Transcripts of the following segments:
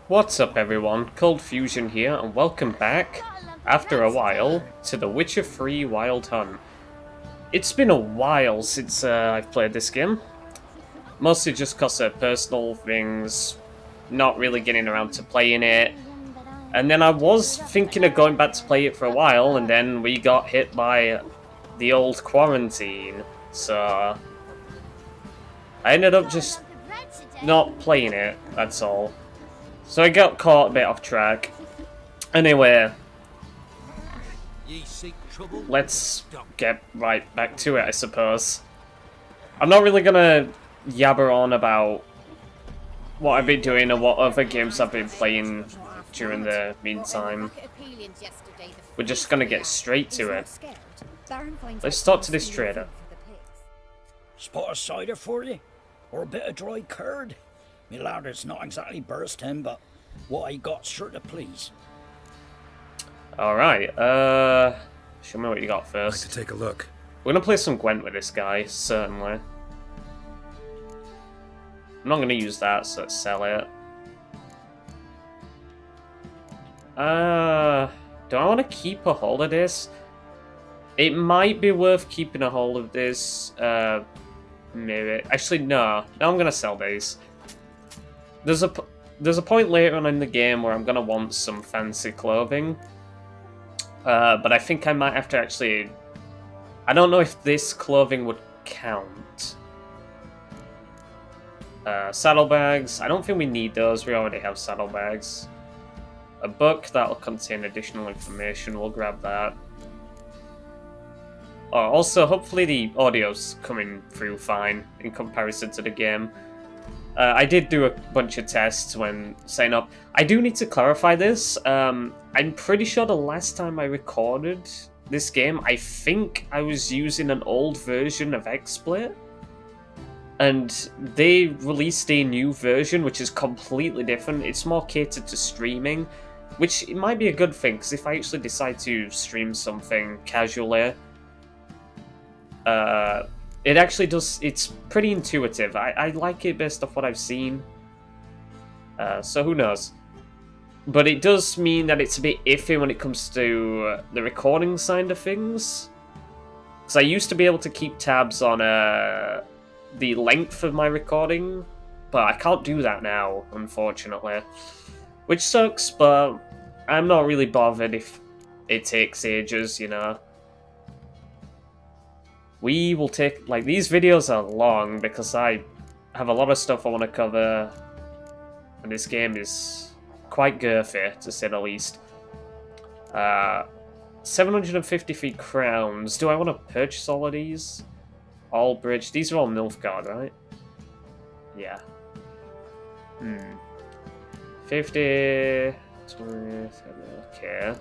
What's up everyone, ColdFusion here, and welcome back, after a while, to The Witcher 3 Wild Hunt. It's been a while since I've played this game, mostly just because of personal things, not really getting around to playing it, and then I was thinking of going back to play it for a while, and then we got hit by the old quarantine, so I ended up just not playing it, that's all. So I got caught a bit off track. Anyway, let's get right back to it, I suppose. I'm not really gonna yabber on about what I've been doing and what other games I've been playing during the meantime. We're just gonna get straight to it. Let's talk to this trader. Spot of cider for you? Or a bit of dry curd? Me lad, it's not exactly bursting, but what I got sure to please. Alright, show me what you got I'd first. like to take a look. We're gonna play some Gwent with this guy, certainly. I'm not gonna use that, so let's sell it. Do I want to keep a hold of this? It might be worth keeping a hold of this. Maybe. Actually, no. No, I'm gonna sell these. There's a point later on in the game where I'm gonna want some fancy clothing. But I think I might have to actually... I don't know if this clothing would count. Saddlebags. I don't think we need those. We already have saddlebags. A book that'll contain additional information. We'll grab that. Oh, also, hopefully the audio's coming through fine in comparison to the game. I did do a bunch of tests when setting up. I do need to clarify this. I'm pretty sure the last time I recorded this game, I think I was using an old version of XSplit. And they released a new version, which is completely different. It's more catered to streaming, which it might be a good thing, because if I actually decide to stream something casually, it actually does, it's pretty intuitive. I like it based off what I've seen. So who knows. But it does mean that it's a bit iffy when it comes to the recording side of things. Because I used to be able to keep tabs on the length of my recording, but I can't do that now, unfortunately. Which sucks, but I'm not really bothered if it takes ages, you know. We will take, like, these videos are long because I have a lot of stuff I want to cover, and this game is quite girthy, to say the least. 753 crowns. Do I want to purchase all of these? Albridge. These are all Nilfgaard, right? Yeah. 50... 20... Okay.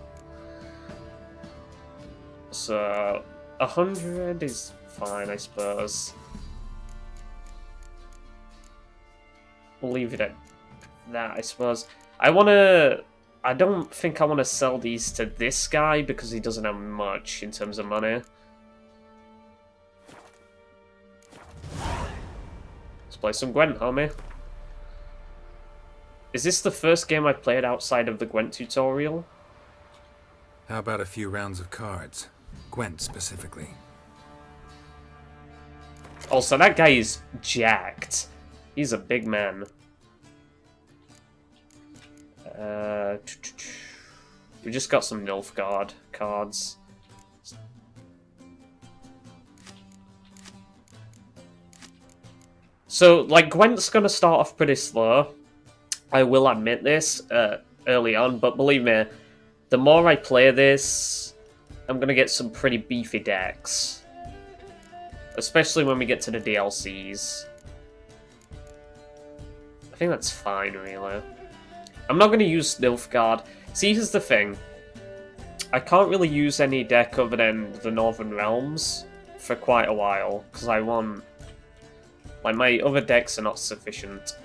So... 100 is fine, I suppose. We'll leave it at that, I suppose. I don't think I want to sell these to this guy because he doesn't have much in terms of money. Let's play some Gwent, homie. Is this the first game I've played outside of the Gwent tutorial? How about a few rounds of cards? Gwent specifically. Also, that guy is jacked. He's a big man. We just got some Nilfgaard cards. So, like, Gwent's gonna start off pretty slow. I will admit this early on, but believe me, the more I play this, I'm gonna get some pretty beefy decks. Especially when we get to the DLCs. I think that's fine, really. I'm not gonna use Nilfgaard. See, here's the thing. I can't really use any deck other than the Northern Realms for quite a while, because I want... like, my other decks are not sufficient.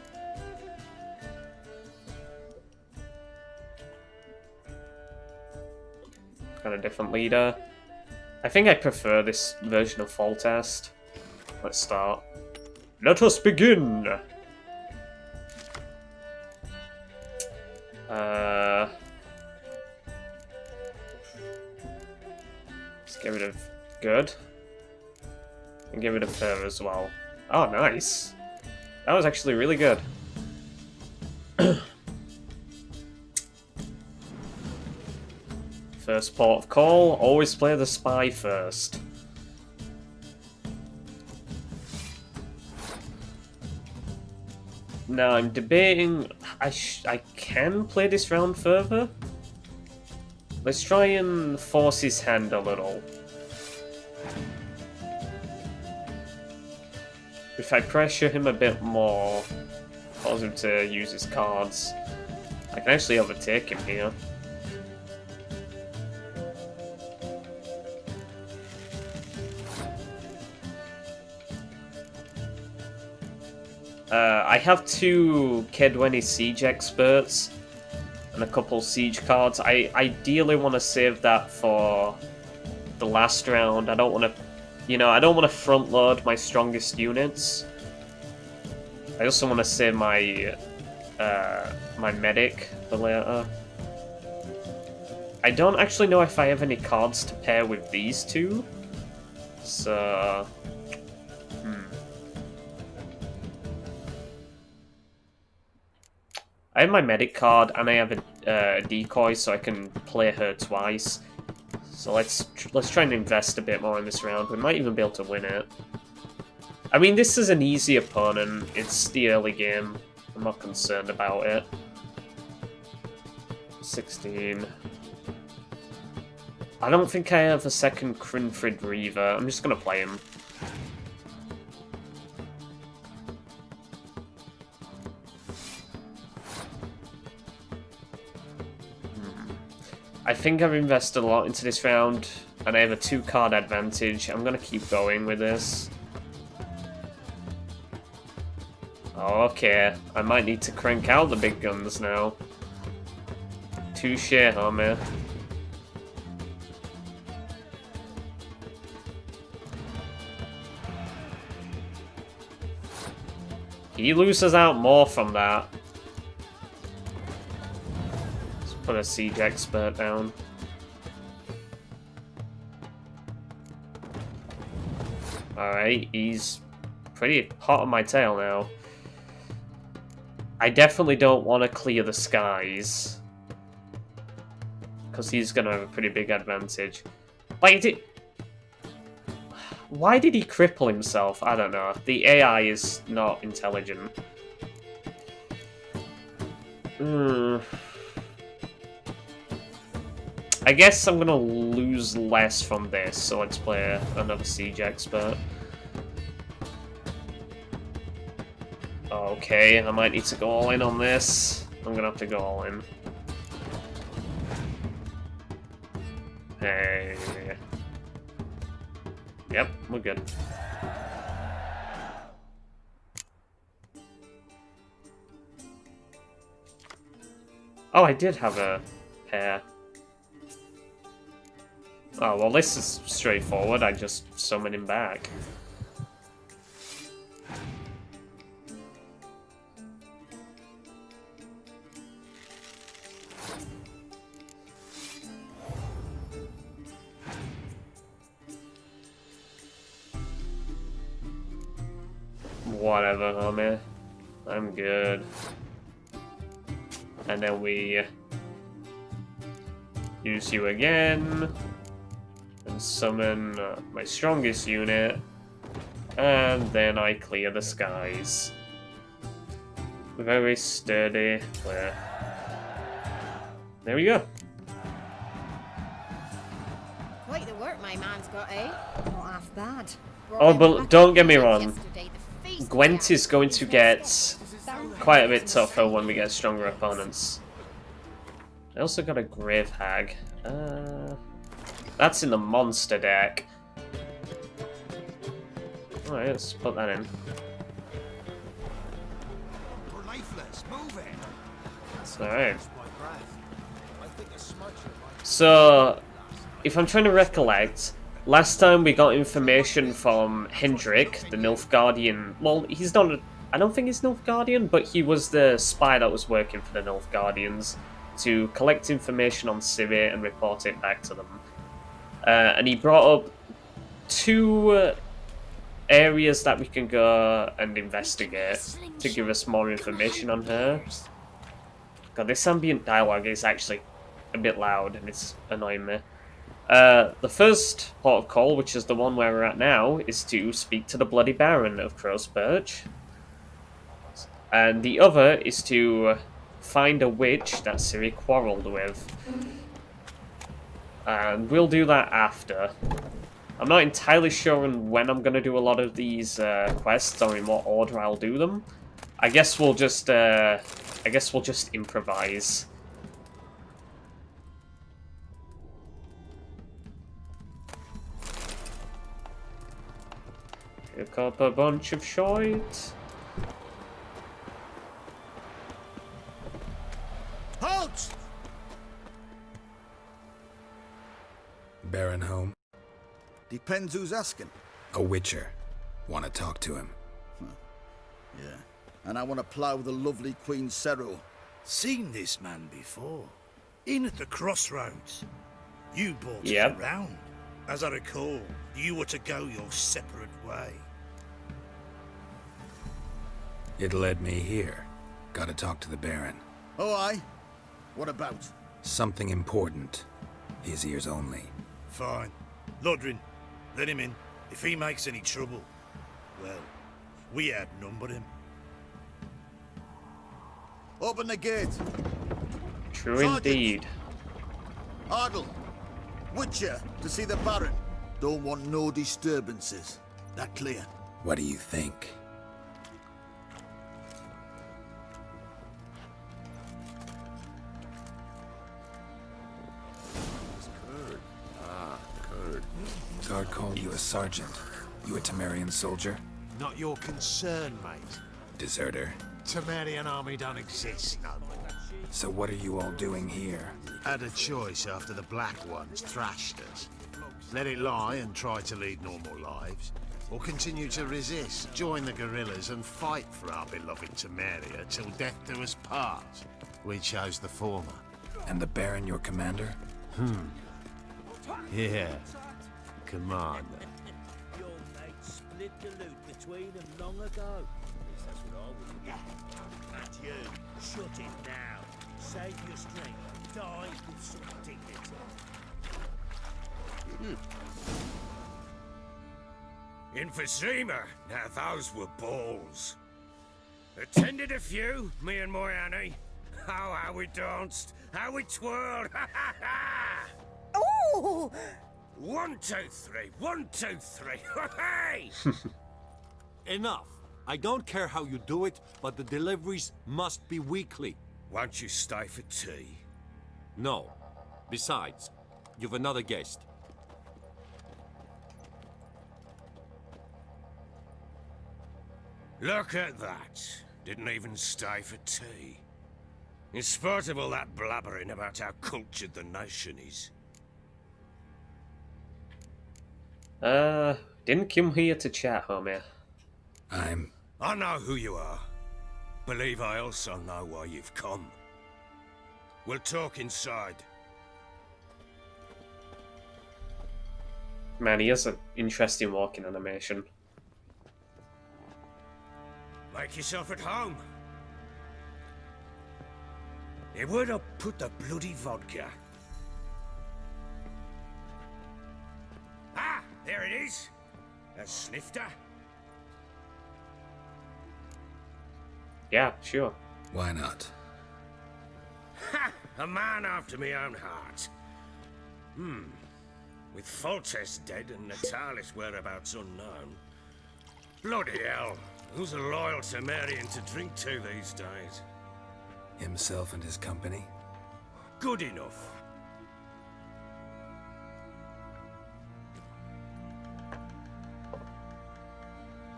Got a different leader. I think I prefer this version of Fall Test. Let's start. Let us begin! Let's get rid of good. And get rid of her as well. Oh, nice. That was actually really good. First port of call, always play the spy first. Now I'm debating, I can play this round further. Let's try and force his hand a little. If I pressure him a bit more, cause him to use his cards, I can actually overtake him here. I have 2 Kedweni siege experts and a couple siege cards. I ideally want to save that for the last round. I don't want to, you know, I don't want to front load my strongest units. I also want to save my my medic for later. I don't actually know if I have any cards to pair with these two, so. I have my medic card and I have a decoy, so I can play her twice. So let's try and invest a bit more in this round. We might even be able to win it. I mean, this is an easy opponent. It's the early game. I'm not concerned about it. 16. I don't think I have a second Crinfrid Reaver. I'm just gonna play him. I think I've invested a lot into this round, and I have a 2-card advantage. I'm gonna keep going with this. Okay, I might need to crank out the big guns now. Touche, homie. He loses out more from that. Put a siege expert down. Alright, he's pretty hot on my tail now. I definitely don't want to clear the skies, because he's going to have a pretty big advantage. Why did he cripple himself? I don't know. The AI is not intelligent. I guess I'm gonna lose less from this, so let's play another siege expert. Okay, I might need to go all in on this. I'm gonna have to go all in. Hey. Yep, we're good. Oh, I did have a pair. Oh, well, this is straightforward. I just summon him back. Whatever, homie. I'm good. And then we use you again. And summon my strongest unit, and then I clear the skies. Very sturdy player. There we go. Quite the work my man's got, eh? Not half bad. Oh, but don't get me wrong. Gwent is going to get quite a bit tougher when we get stronger opponents. I also got a Grave Hag. That's in the monster deck. Alright, let's put that in. Alright. So, if I'm trying to recollect, last time we got information from Hendrik, the Nilfgaardian. Well, I don't think he's Nilfgaardian, but he was the spy that was working for the Nilfgaardians. to collect information on Ciri and report it back to them. And he brought up two areas that we can go and investigate to give us more information on her. God, this ambient dialogue is actually a bit loud and it's annoying me. The first port of call, which is the one where we're at now, is to speak to the Bloody Baron of Crow's Perch. And the other is to find a witch that Ciri quarreled with. And we'll do that after. I'm not entirely sure on when I'm going to do a lot of these quests or in what order I'll do them. I guess we'll just improvise. Pick up a bunch of shite. Halt! Baron home? Depends who's asking. A witcher. Want to talk to him. Yeah. And I want to plough the lovely Queen Ciri. Seen this man before. In at the crossroads. You brought Yep. us around. As I recall, you were to go your separate way. It led me here. Gotta talk to the Baron. Oh, aye? What about? Something important. His ears only. Fine. Lodrin, let him in. If he makes any trouble, well, we outnumber him. Open the gate. True Sergeant. indeed. Ardle. Witcher, to see the Baron. Don't want no disturbances. That clear? What do you think? Guard called you a sergeant. You a Temerian soldier? Not your concern, mate. Deserter. Temerian army don't exist no more. So what are you all doing here? Had a choice after the Black Ones thrashed us. Let it lie and try to lead normal lives, or continue to resist, join the guerrillas and fight for our beloved Temeria till death do us part. We chose the former. And the Baron your commander? Yeah. Commander. Your mates split the loot between them long ago. At least that's what I would. And you, shut it now. Save your strength. Die with some dignity. Infosema, now those were balls. Attended a few, me and my Annie. Oh, how we danced, how we twirled, ha ha ha! Ooh! 1, 2, 3, 1, 2, 3, hey! Enough. I don't care how you do it, but the deliveries must be weekly. Won't you stay for tea? No. Besides, you've another guest. Look at that. Didn't even stay for tea. In spite of all that blabbering about how cultured the nation is. Didn't come here to chat, homie. I know who you are. Believe I also know why you've come. We'll talk inside. Man, he has an interesting walking animation. Make yourself at home. Where'd I put the bloody vodka? Ah, there it is. A snifter. Yeah, sure. Why not? Ha! A man after my own heart. With Foltest dead and Natalis' whereabouts unknown. Bloody hell. Who's a loyal Temerian to drink to these days? Himself and his company? Good enough.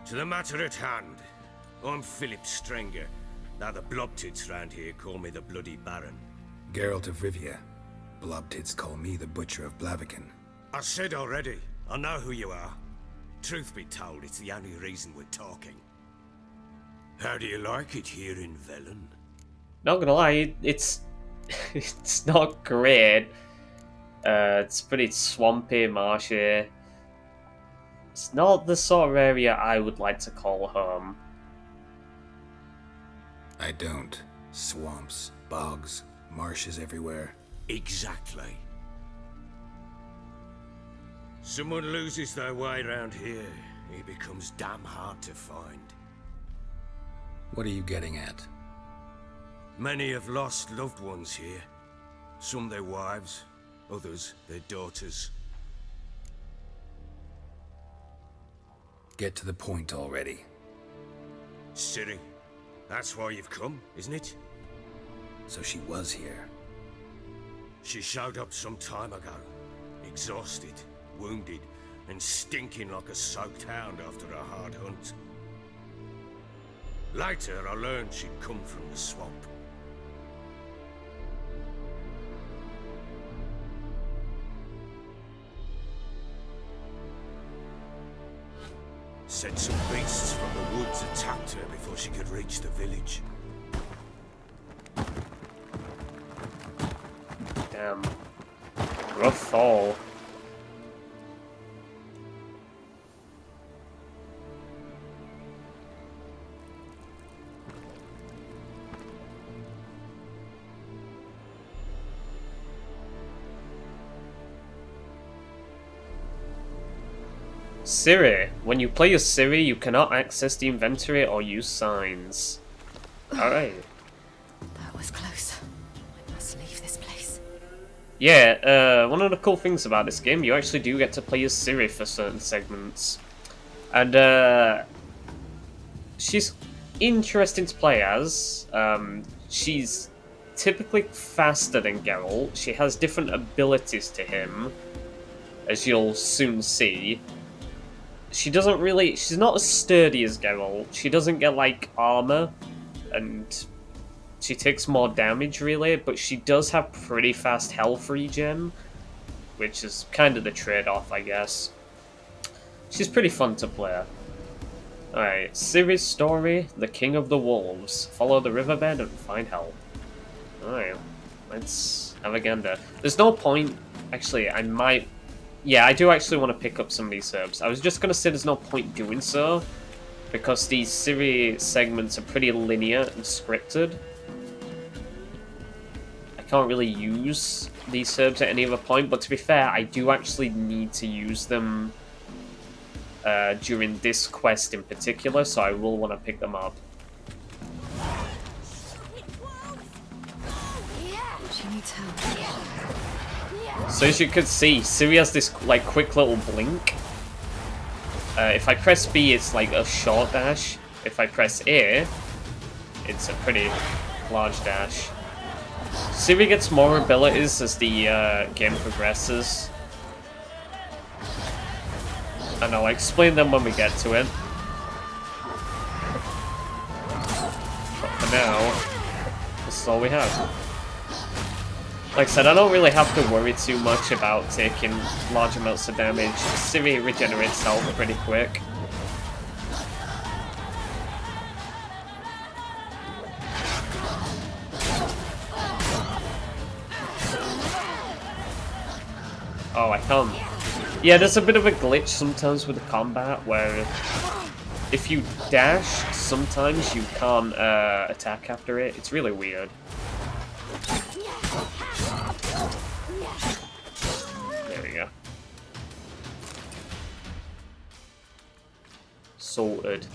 To the matter at hand. I'm Philip Strenger. Now the Blobtits round here call me the Bloody Baron. Geralt of Rivia. Blobtits call me the Butcher of Blaviken. I said already, I know who you are. Truth be told, it's the only reason we're talking. How do you like it here in Velen? Not gonna lie, it's it's not great. It's pretty swampy, marshy. It's not the sort of area I would like to call home. I don't. Swamps, bogs, marshes everywhere. Exactly. Someone loses their way around here, he becomes damn hard to find. What are you getting at? Many have lost loved ones here. Some their wives, others their daughters. Get to the point already. Ciri, that's why you've come, isn't it? So she was here. She showed up some time ago, exhausted, wounded, and stinking like a soaked hound after a hard hunt. Later, I learned she'd come from the swamp. Said some beasts from the woods attacked her before she could reach the village. Damn. Rough fall. Ciri. When you play as Ciri, you cannot access the inventory or use signs. Alright. That was close. I must leave this place. Yeah, one of the cool things about this game, you actually do get to play as Ciri for certain segments. And, she's interesting to play as. She's typically faster than Geralt. She has different abilities to him, as you'll soon see. She's not as sturdy as Geralt. She doesn't get, like, armor, and she takes more damage, really, but she does have pretty fast health regen, which is kind of the trade-off, I guess. She's pretty fun to play. Alright, Ciri's story, The King of the Wolves. Follow the riverbed and find help. Alright, let's have a gander. There's no point... Actually, I might... Yeah, I do actually want to pick up some of these herbs. I was just going to say there's no point doing so, because these Ciri segments are pretty linear and scripted. I can't really use these herbs at any other point, but to be fair, I do actually need to use them during this quest in particular, so I will want to pick them up. She needs help. So as you can see, Ciri has this like quick little blink. If I press B, it's like a short dash. If I press A, it's a pretty large dash. Ciri gets more abilities as the game progresses. And I'll explain them when we get to it. But for now, this is all we have. Like I said, I don't really have to worry too much about taking large amounts of damage. Ciri regenerates health pretty quick. Oh, I can't. Yeah, there's a bit of a glitch sometimes with the combat where if you dash, sometimes you can't attack after it. It's really weird. There we go. Sorted.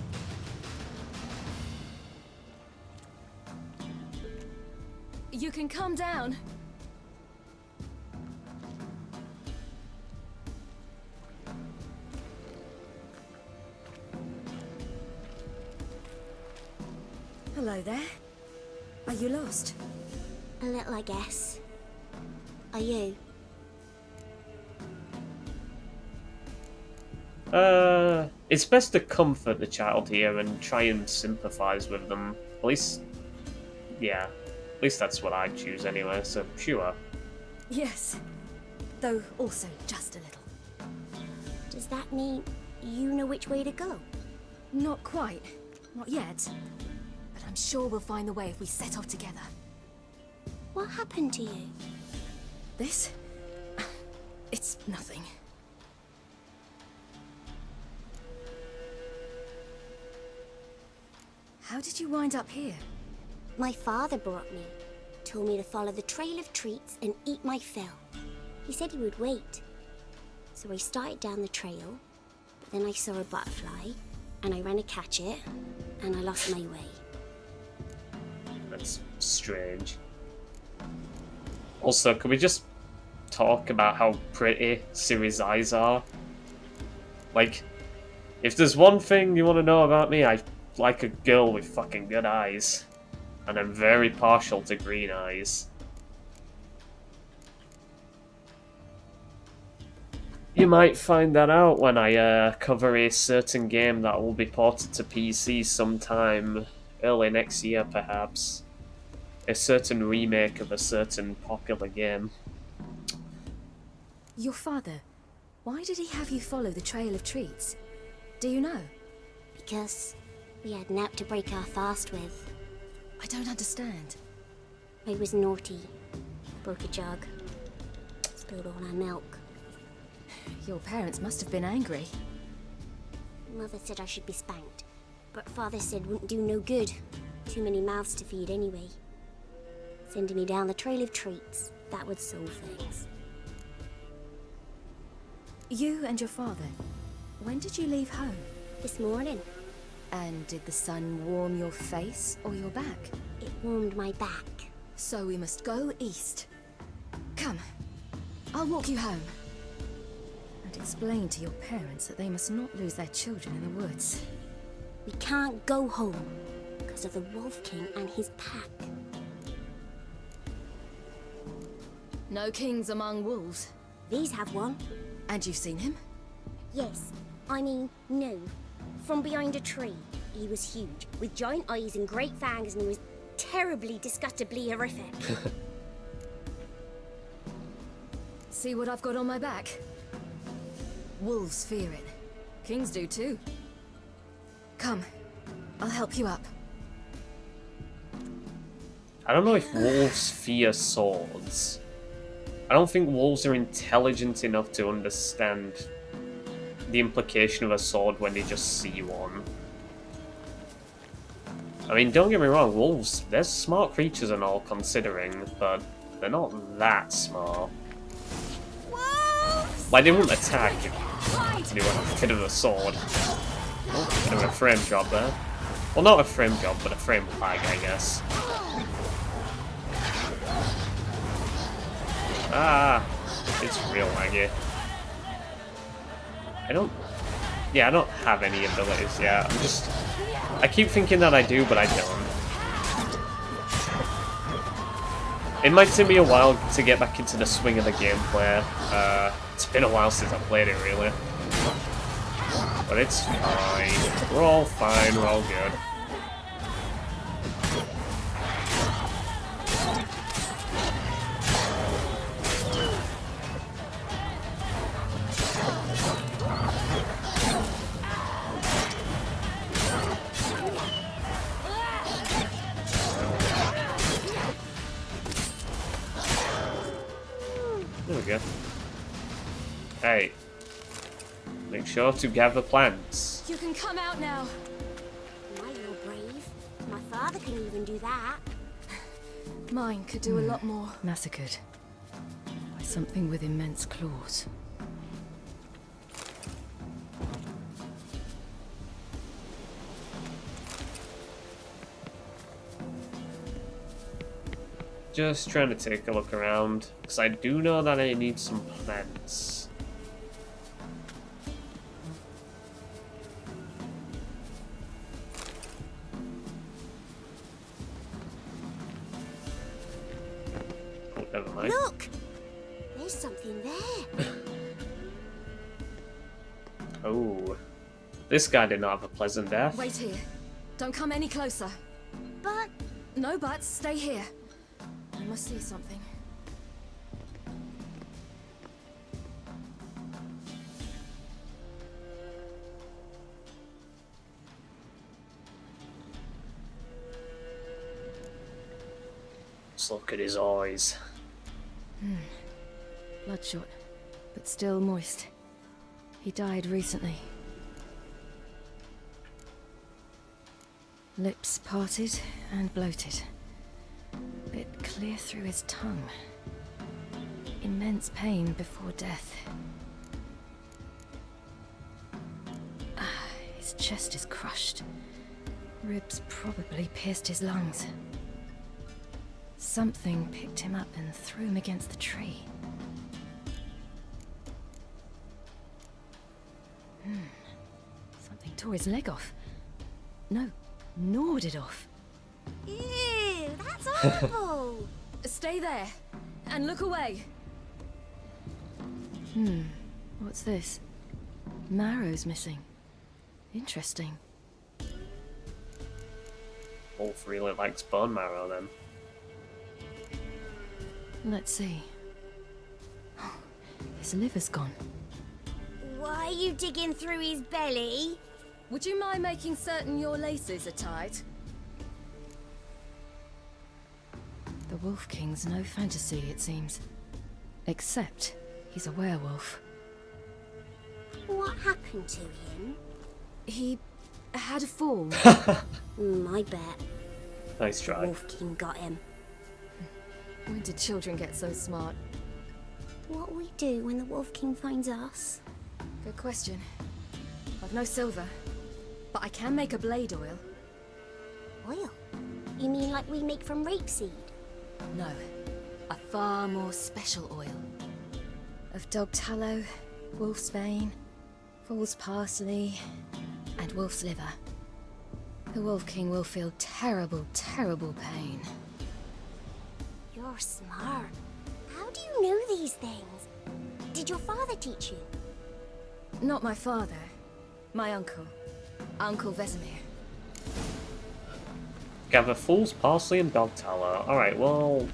You can calm down. Hello there. Are you lost? A little, I guess. Are you? It's best to comfort the child here and try and sympathize with them. At least, yeah. At least that's what I'd choose anyway, so sure. Yes. Though also just a little. Does that mean you know which way to go? Not quite. Not yet. But I'm sure we'll find the way if we set off together. What happened to you? This? It's nothing. How did you wind up here? My father brought me. Told me to follow the trail of treats and eat my fill. He said he would wait. So I started down the trail, but then I saw a butterfly, and I ran to catch it, and I lost my way. That's strange. Also, could we just talk about how pretty Ciri's eyes are? Like, if there's one thing you want to know about me, I like a girl with fucking good eyes. And I'm very partial to green eyes. You might find that out when I cover a certain game that will be ported to PC sometime early next year, perhaps. A certain remake of a certain popular game. Your father, why did he have you follow the trail of treats? Do you know? Because we had naught to break our fast with. I don't understand. I was naughty. Broke a jug. Spilled all our milk. Your parents must have been angry. Mother said I should be spanked, but Father said wouldn't do no good. Too many mouths to feed anyway. Sending me down the trail of treats, that would solve things. You and your father, when did you leave home? This morning. And did the sun warm your face or your back? It warmed my back. So we must go east. Come, I'll walk you home. And explain to your parents that they must not lose their children in the woods. We can't go home because of the Wolf King and his pack. No kings among wolves. These have one. And you've seen him? Yes. I mean, no. From behind a tree. He was huge, with giant eyes and great fangs, and he was terribly, disgustingly horrific. See what I've got on my back? Wolves fear it. Kings do too. Come, I'll help you up. I don't know if wolves fear swords. I don't think wolves are intelligent enough to understand the implication of a sword when they just see one. I mean, don't get me wrong, wolves, they're smart creatures and all considering, but they're not that smart. Wolves! Like, they wouldn't attack if they were a bit of a sword. Oh, bit of a frame job there. Well, not a frame job, but a frame flag, I guess. Ah, it's real laggy. I don't have any abilities yet. I keep thinking that I do, but I don't. It might take me a while to get back into the swing of the gameplay. It's been a while since I played it, really. But it's fine. We're all fine, we're all good. There we go. Hey. Make sure to gather plants. You can come out now. My, you're brave. My father can even do that. Mine could do a lot more. Massacred by something with immense claws. Just trying to take a look around, because I do know that I need some plants. Oh, never mind. Look! There's something there. Oh. This guy did not have a pleasant death. Wait here. Don't come any closer. But... No buts. Stay here. I must see something. Just look at his eyes. Bloodshot, but still moist. He died recently. Lips parted and bloated. Bit clear through his tongue. Immense pain before death. His chest is crushed. Ribs probably pierced his lungs. Something picked him up and threw him against the tree. Something tore his leg off. No, gnawed it off. Ew, that's horrible. Stay there, and look away. What's this? Marrow's missing. Interesting. Wolf really likes bone marrow then. Let's see. His liver's gone. Why are you digging through his belly? Would you mind making certain your laces are tied? The Wolf King's no fantasy, it seems. Except he's a werewolf. What happened to him? He had a fall. I bet. Nice try. Wolf King got him. When did children get so smart? What will we do when the Wolf King finds us? Good question. I've no silver, but I can make a blade oil. Oil? You mean like we make from rapeseed? No, a far more special oil. Of dog tallow, wolf's bane, fool's parsley, and wolf's liver. The Wolf King will feel terrible, terrible pain. You're smart. How do you know these things? Did your father teach you? Not my father. My uncle. Uncle Vesemir. Gather fool's parsley and dog tallow. Alright, well,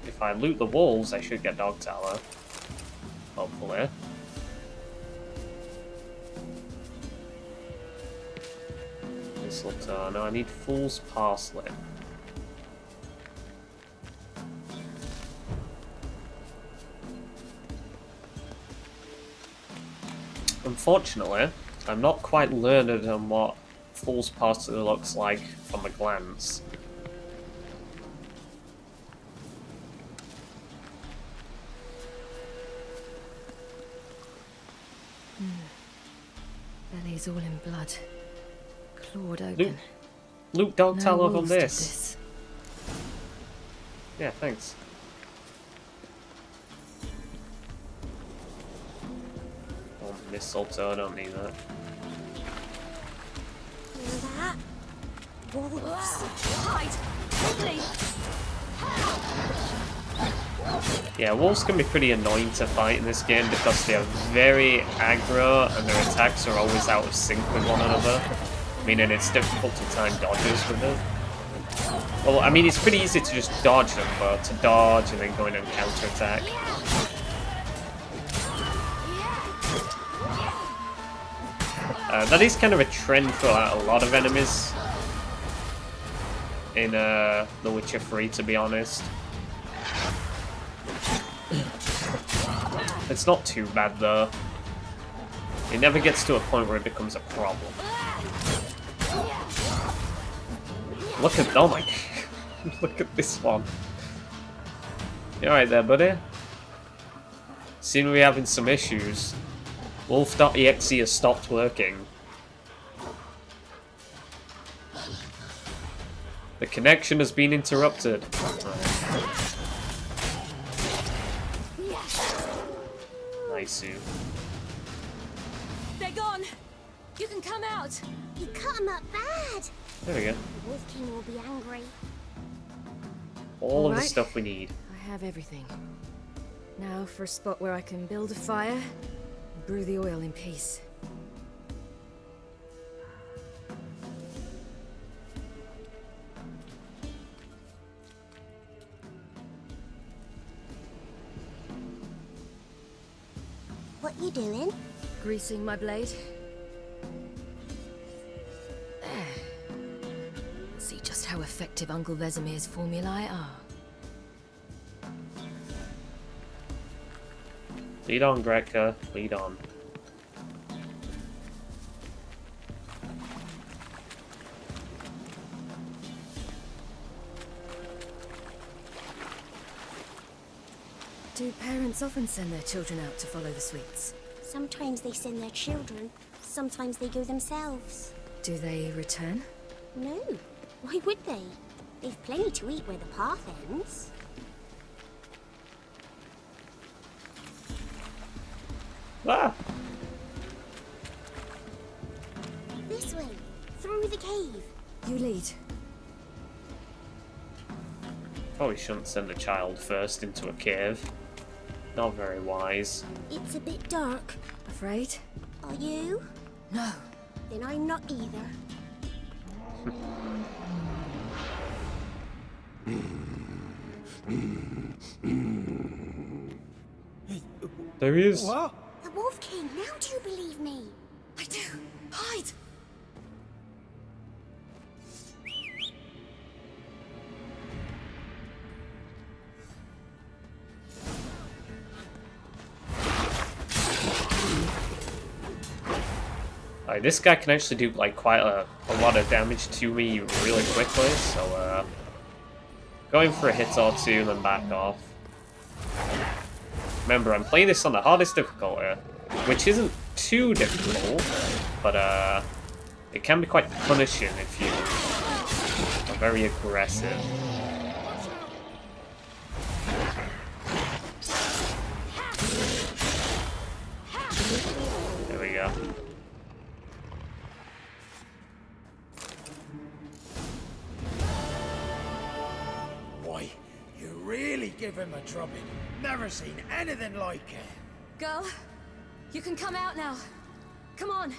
if I loot the walls, I should get dog tallow. Hopefully. Mistletoe. No, I need fool's parsley. Unfortunately, I'm not quite learned on what fool's parsley looks like from a glance. Belly's all in blood. Clawed open. Loot dog No tallow from wolves did this. Yeah, thanks. Oh, mistletoe, I don't need that. That? Wolves. Hide! Quickly! Yeah, wolves can be pretty annoying to fight in this game because they are very aggro and their attacks are always out of sync with one another, meaning it's difficult to time dodges with it. Well, I mean, it's pretty easy to just dodge them, but to dodge and then go in and counterattack. That is kind of a trend for a lot of enemies in The Witcher 3, to be honest. It's not too bad though. It never gets to a point where it becomes a problem. Look at, oh my, look at this one. You alright there, buddy? Seem we're having some issues. Wolf.exe has stopped working. The connection has been interrupted. Nice. They're gone! You can come out! You cut him up bad! There we go. The Wolf King will be angry. All of the Alright. stuff we need. I have everything. Now for a spot where I can build a fire and brew the oil in peace. What you doing? Greasing my blade. There. See just how effective Uncle Vesemir's formulae are. Lead on, Gretka. Lead on. Do parents often send their children out to follow the sweets? Sometimes they send their children, sometimes they go themselves. Do they return? No, why would they? They've plenty to eat where the path ends. Ah! This way, through the cave. You lead. Probably shouldn't send a child first into a cave. Not very wise. It's a bit dark. Afraid? Are you? No. Then I'm not either. There he is. What? The Wolf King, now do you believe me? I do. Hide! Like, this guy can actually do like quite a lot of damage to me really quickly, so going for a hit or two and then back off. Remember, I'm playing this on the hardest difficulty, which isn't too difficult, but it can be quite punishing if you are very aggressive. There we go. Boy, you really give him a drubbing. Never seen anything like it. Girl, you can come out now. Come on.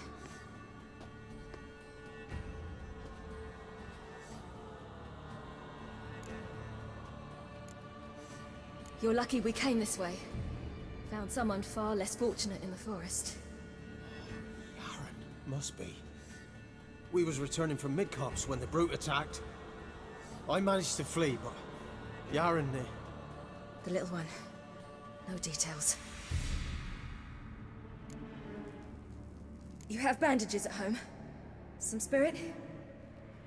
You're lucky we came this way. Found someone far less fortunate in the forest. Aaron, must be. We was returning from mid-cops when the brute attacked. I managed to flee, but Yaren, The little one. No details. You have bandages at home? Some spirit?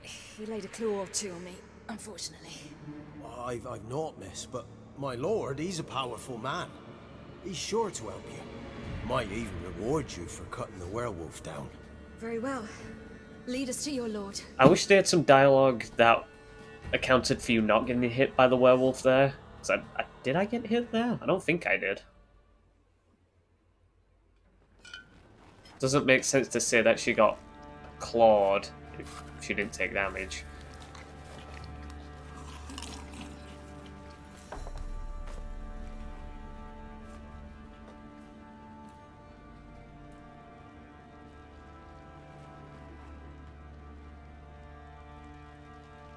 He laid a claw or two on me, unfortunately. I've not, miss, but my lord, he's a powerful man. He's sure to help you. Might even reward you for cutting the werewolf down. Very well. Lead us to your lord. I wish they had some dialogue that accounted for you not getting hit by the werewolf there. Did I get hit there? I don't think I did. Doesn't make sense to say that she got clawed if she didn't take damage.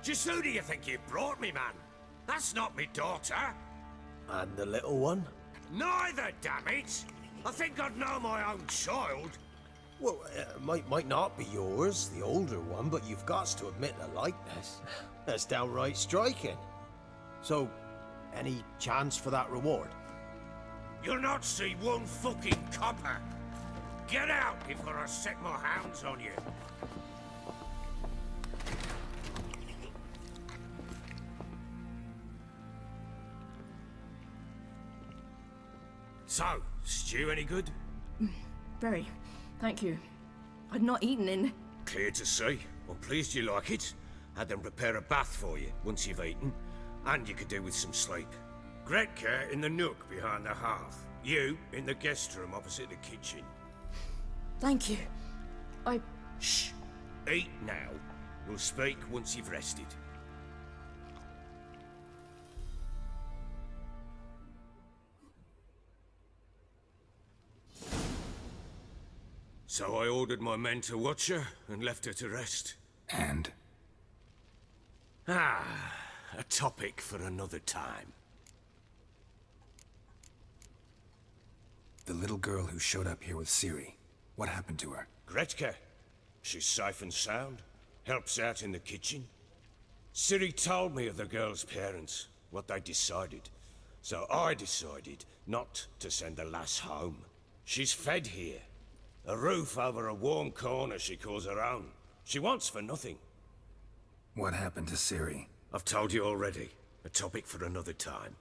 Just who do you think you brought me, man? That's not me daughter. And the little one? Neither, damn it! I think I'd know my own child. Well, might not be yours, the older one, but you've got to admit the likeness. That's downright striking. So, any chance for that reward? You'll not see one fucking copper. Get out before I set my hounds on you. So, stew any good? Very. Thank you. I'd not eaten in... Clear to see. I'm pleased you like it. Had them prepare a bath for you once you've eaten. And you could do with some sleep. Gretka in the nook behind the hearth. You in the guest room opposite the kitchen. Thank you. Shh. Eat now. We'll speak once you've rested. So I ordered my men to watch her and left her to rest. And? A topic for another time. The little girl who showed up here with Ciri. What happened to her? Gretka. She's safe and sound. Helps out in the kitchen. Ciri told me of the girl's parents, what they decided. So I decided not to send the lass home. She's fed here. A roof over a warm corner she calls her own. She wants for nothing. What happened to Ciri? I've told you already. A topic for another time.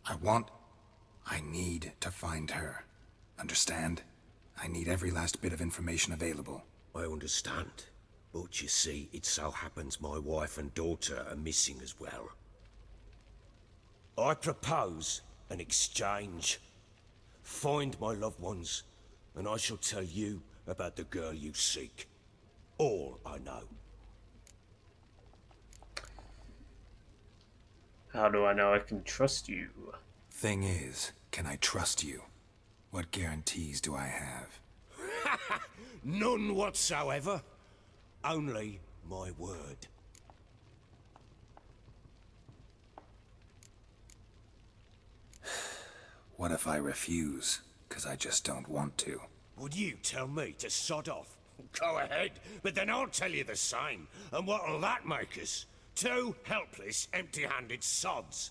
I need to find her. Understand? I need every last bit of information available. I understand. But you see, it so happens my wife and daughter are missing as well. I propose an exchange. Find my loved ones, and I shall tell you about the girl you seek. All I know. How do I know I can trust you? Thing is, can I trust you? What guarantees do I have? None whatsoever. Only my word. What if I refuse? 'Cause I just don't want to. Would you tell me to sod off? Go ahead, but then I'll tell you the same. And what'll that make us? Two helpless, empty-handed sods.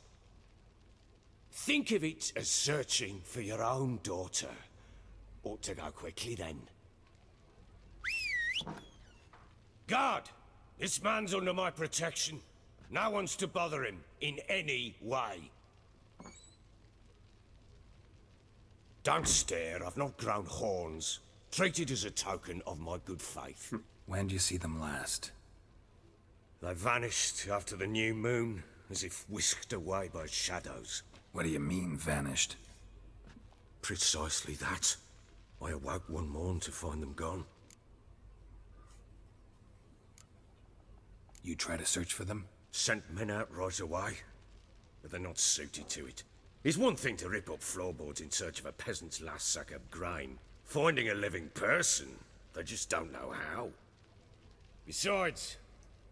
Think of it as searching for your own daughter. Ought to go quickly then. Guard! This man's under my protection. No one's to bother him in any way. Don't stare, I've not grown horns. Treat it as a token of my good faith. When did you see them last? They vanished after the new moon, as if whisked away by shadows. What do you mean, vanished? Precisely that. I awoke one morn to find them gone. You try to search for them? Sent men out right away, but they're not suited to it. It's one thing to rip up floorboards in search of a peasant's last sack of grain. Finding a living person, they just don't know how. Besides,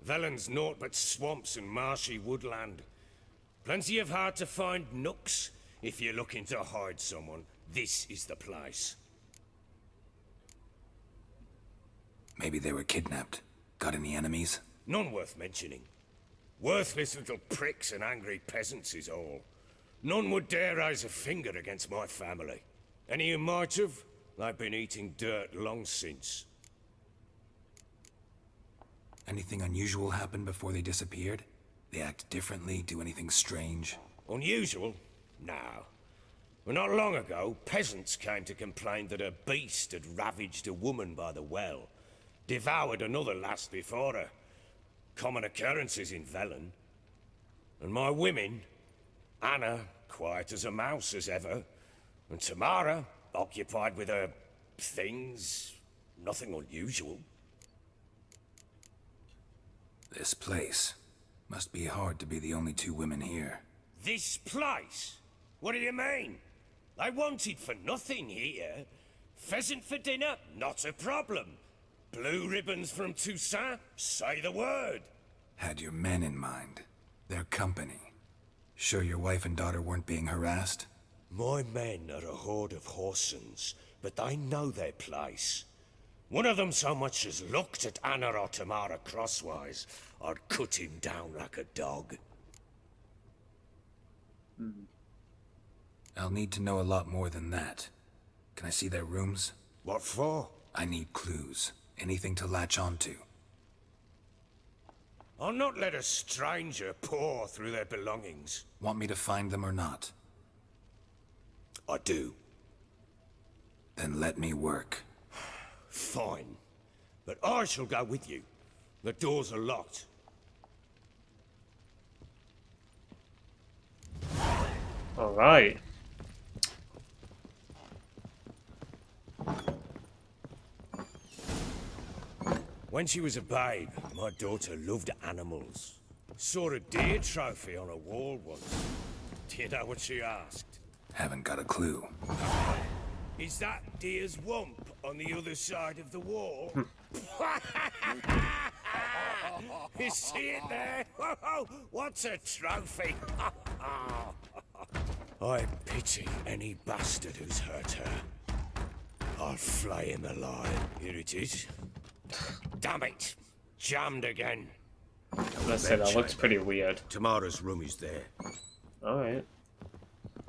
Velen's naught but swamps and marshy woodland. Plenty of hard-to-find nooks. If you're looking to hide someone, this is the place. Maybe they were kidnapped. Got any enemies? None worth mentioning. Worthless little pricks and angry peasants is all. None would dare raise a finger against my family. Any who might have, they've been eating dirt long since. Anything unusual happen before they disappeared? They act differently, do anything strange? Unusual? No. Well, not long ago, peasants came to complain that a beast had ravaged a woman by the well. Devoured another lass before her. Common occurrences in Velen. And my women, Anna, quiet as a mouse as ever, and Tamara, occupied with her things, nothing unusual. This place. Must be hard to be the only two women here. This place? What do you mean? I wanted for nothing here. Pheasant for dinner? Not a problem. Blue ribbons from Toussaint? Say the word. Had your men in mind. Their company. Sure your wife and daughter weren't being harassed? My men are a horde of horsens, but they know their place. One of them so much as looked at Anna or Tamara crosswise, I'd cut him down like a dog. I'll need to know a lot more than that. Can I see their rooms? What for? I need clues. Anything to latch onto. I'll not let a stranger pore through their belongings. Want me to find them or not? I do. Then let me work. Fine. But I shall go with you. The doors are locked. Alright. When she was a babe, my daughter loved animals. Saw a deer trophy on a wall once. Do you know what she asked? Haven't got a clue. Is that deer's wump on the other side of the wall? You see it there? Whoa, what's a trophy? I pity any bastard who's hurt her. I'll flay him alive. Here it is. Damn it! Jammed again. Let's say that looks pretty weird. Tamara's room is there. Alright.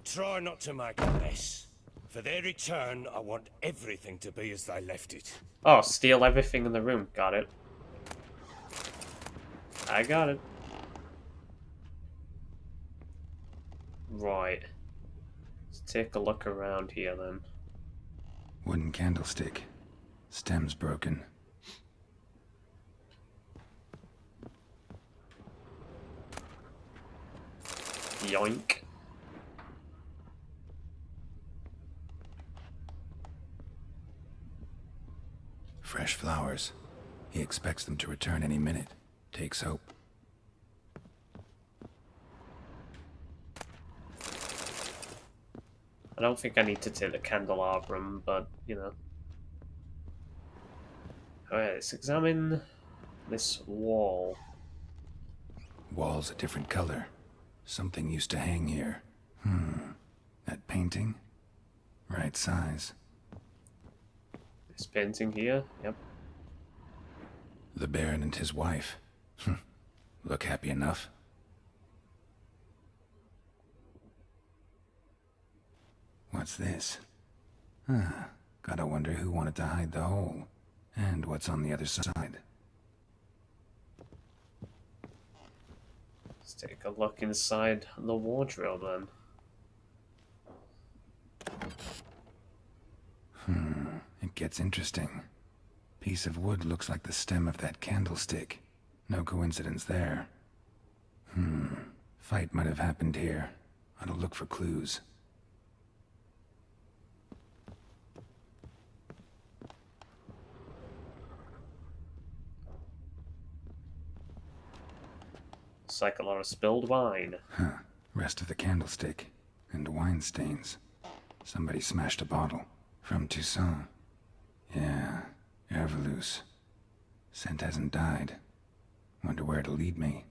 Try not to make a mess. For their return, I want everything to be as they left it. Oh, steal everything in the room. Got it. I got it. Right. Let's take a look around here then. Wooden candlestick. Stem's broken. Yoink. Fresh flowers. He expects them to return any minute. Takes hope. I don't think I need to take the candelabrum, but, you know. Alright, let's examine this wall. Wall's a different color. Something used to hang here. That painting? Right size. This painting here, yep. The Baron and his wife. Look happy enough. What's this? Gotta wonder who wanted to hide the hole. And what's on the other side. Let's take a look inside the wardrobe then. It gets interesting. Piece of wood looks like the stem of that candlestick. No coincidence there. Fight might have happened here. Ought to look for clues. It's like a lot of spilled wine. Rest of the candlestick. And wine stains. Somebody smashed a bottle. From Toussaint. Yeah, Herveloos. Scent hasn't died. Wonder where it'll lead me.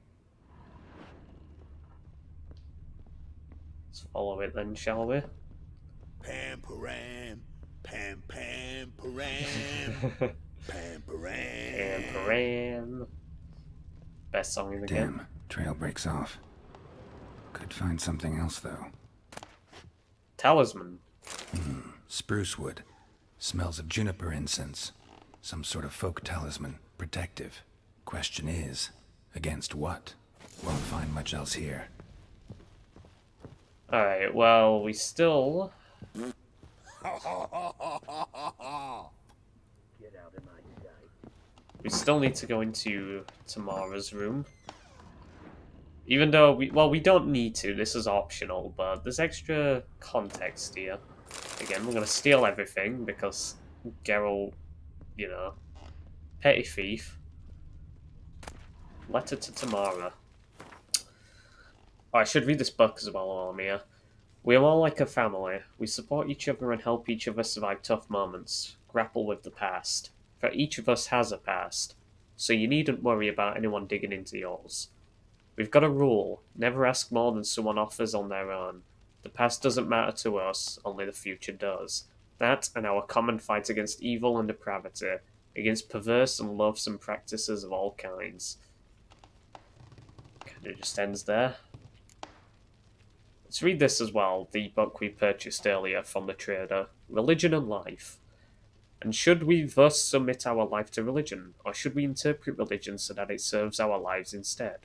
Let's follow it then, shall we? Pam param, pam pam param, pam param. And Paran. Best song in the game. Damn, trail breaks off. Could find something else though. Talisman. Spruce wood. Smells of juniper incense. Some sort of folk talisman. Protective. Question is, against what? Won't find much else here. Alright, well, we still... Get out of my sight. We still need to go into Tamara's room. Even though we don't need to, this is optional, but there's extra context here. Again, we're gonna steal everything because Geralt, you know, petty thief. Letter to Tamara. Oh, I should read this book as well while I'm here. We are all like a family. We support each other and help each other survive tough moments, grapple with the past. For each of us has a past, so you needn't worry about anyone digging into yours. We've got a rule, never ask more than someone offers on their own. The past doesn't matter to us, only the future does. That and our common fight against evil and depravity, against perverse and loathsome practices of all kinds. Kind of just ends there. Let's read this as well, the book we purchased earlier from the trader, Religion and Life. And should we thus submit our life to religion, or should we interpret religion so that it serves our lives instead?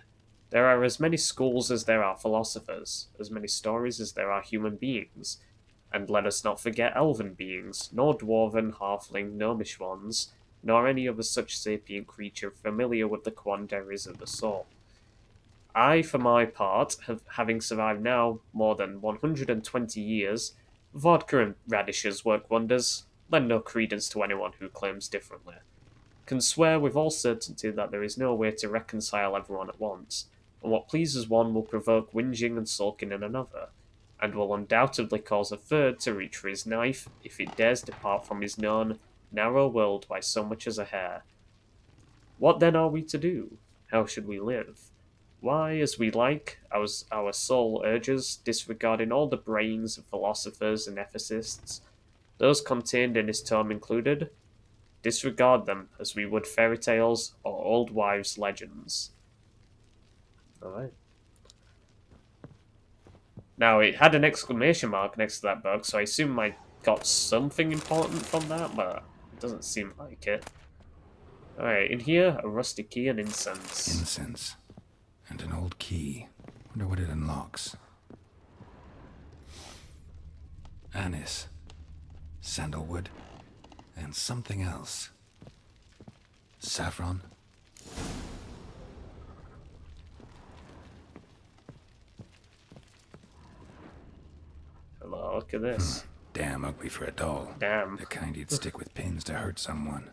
There are as many schools as there are philosophers, as many stories as there are human beings, and let us not forget elven beings, nor dwarven, halfling, gnomish ones, nor any other such sapient creature familiar with the quandaries of the soul. I, for my part, having survived now more than 120 years, vodka and radishes work wonders, lend no credence to anyone who claims differently. Can swear with all certainty that there is no way to reconcile everyone at once, and what pleases one will provoke whinging and sulking in another, and will undoubtedly cause a third to reach for his knife if it dares depart from his known, narrow world by so much as a hair. What then are we to do? How should we live? Why, as we like, our soul urges, disregarding all the brayings of philosophers and ethicists, those contained in his tome included, disregard them as we would fairy tales or old wives' legends. Alright. Now, it had an exclamation mark next to that book, so I assume I got something important from that, but it doesn't seem like it. Alright, in here, a rusty key and incense. Incense. And an old key. Wonder what it unlocks. Anise. Sandalwood. And something else. Saffron? Hello, look at this. Damn ugly for a doll. Damn. The kind you'd stick with pins to hurt someone.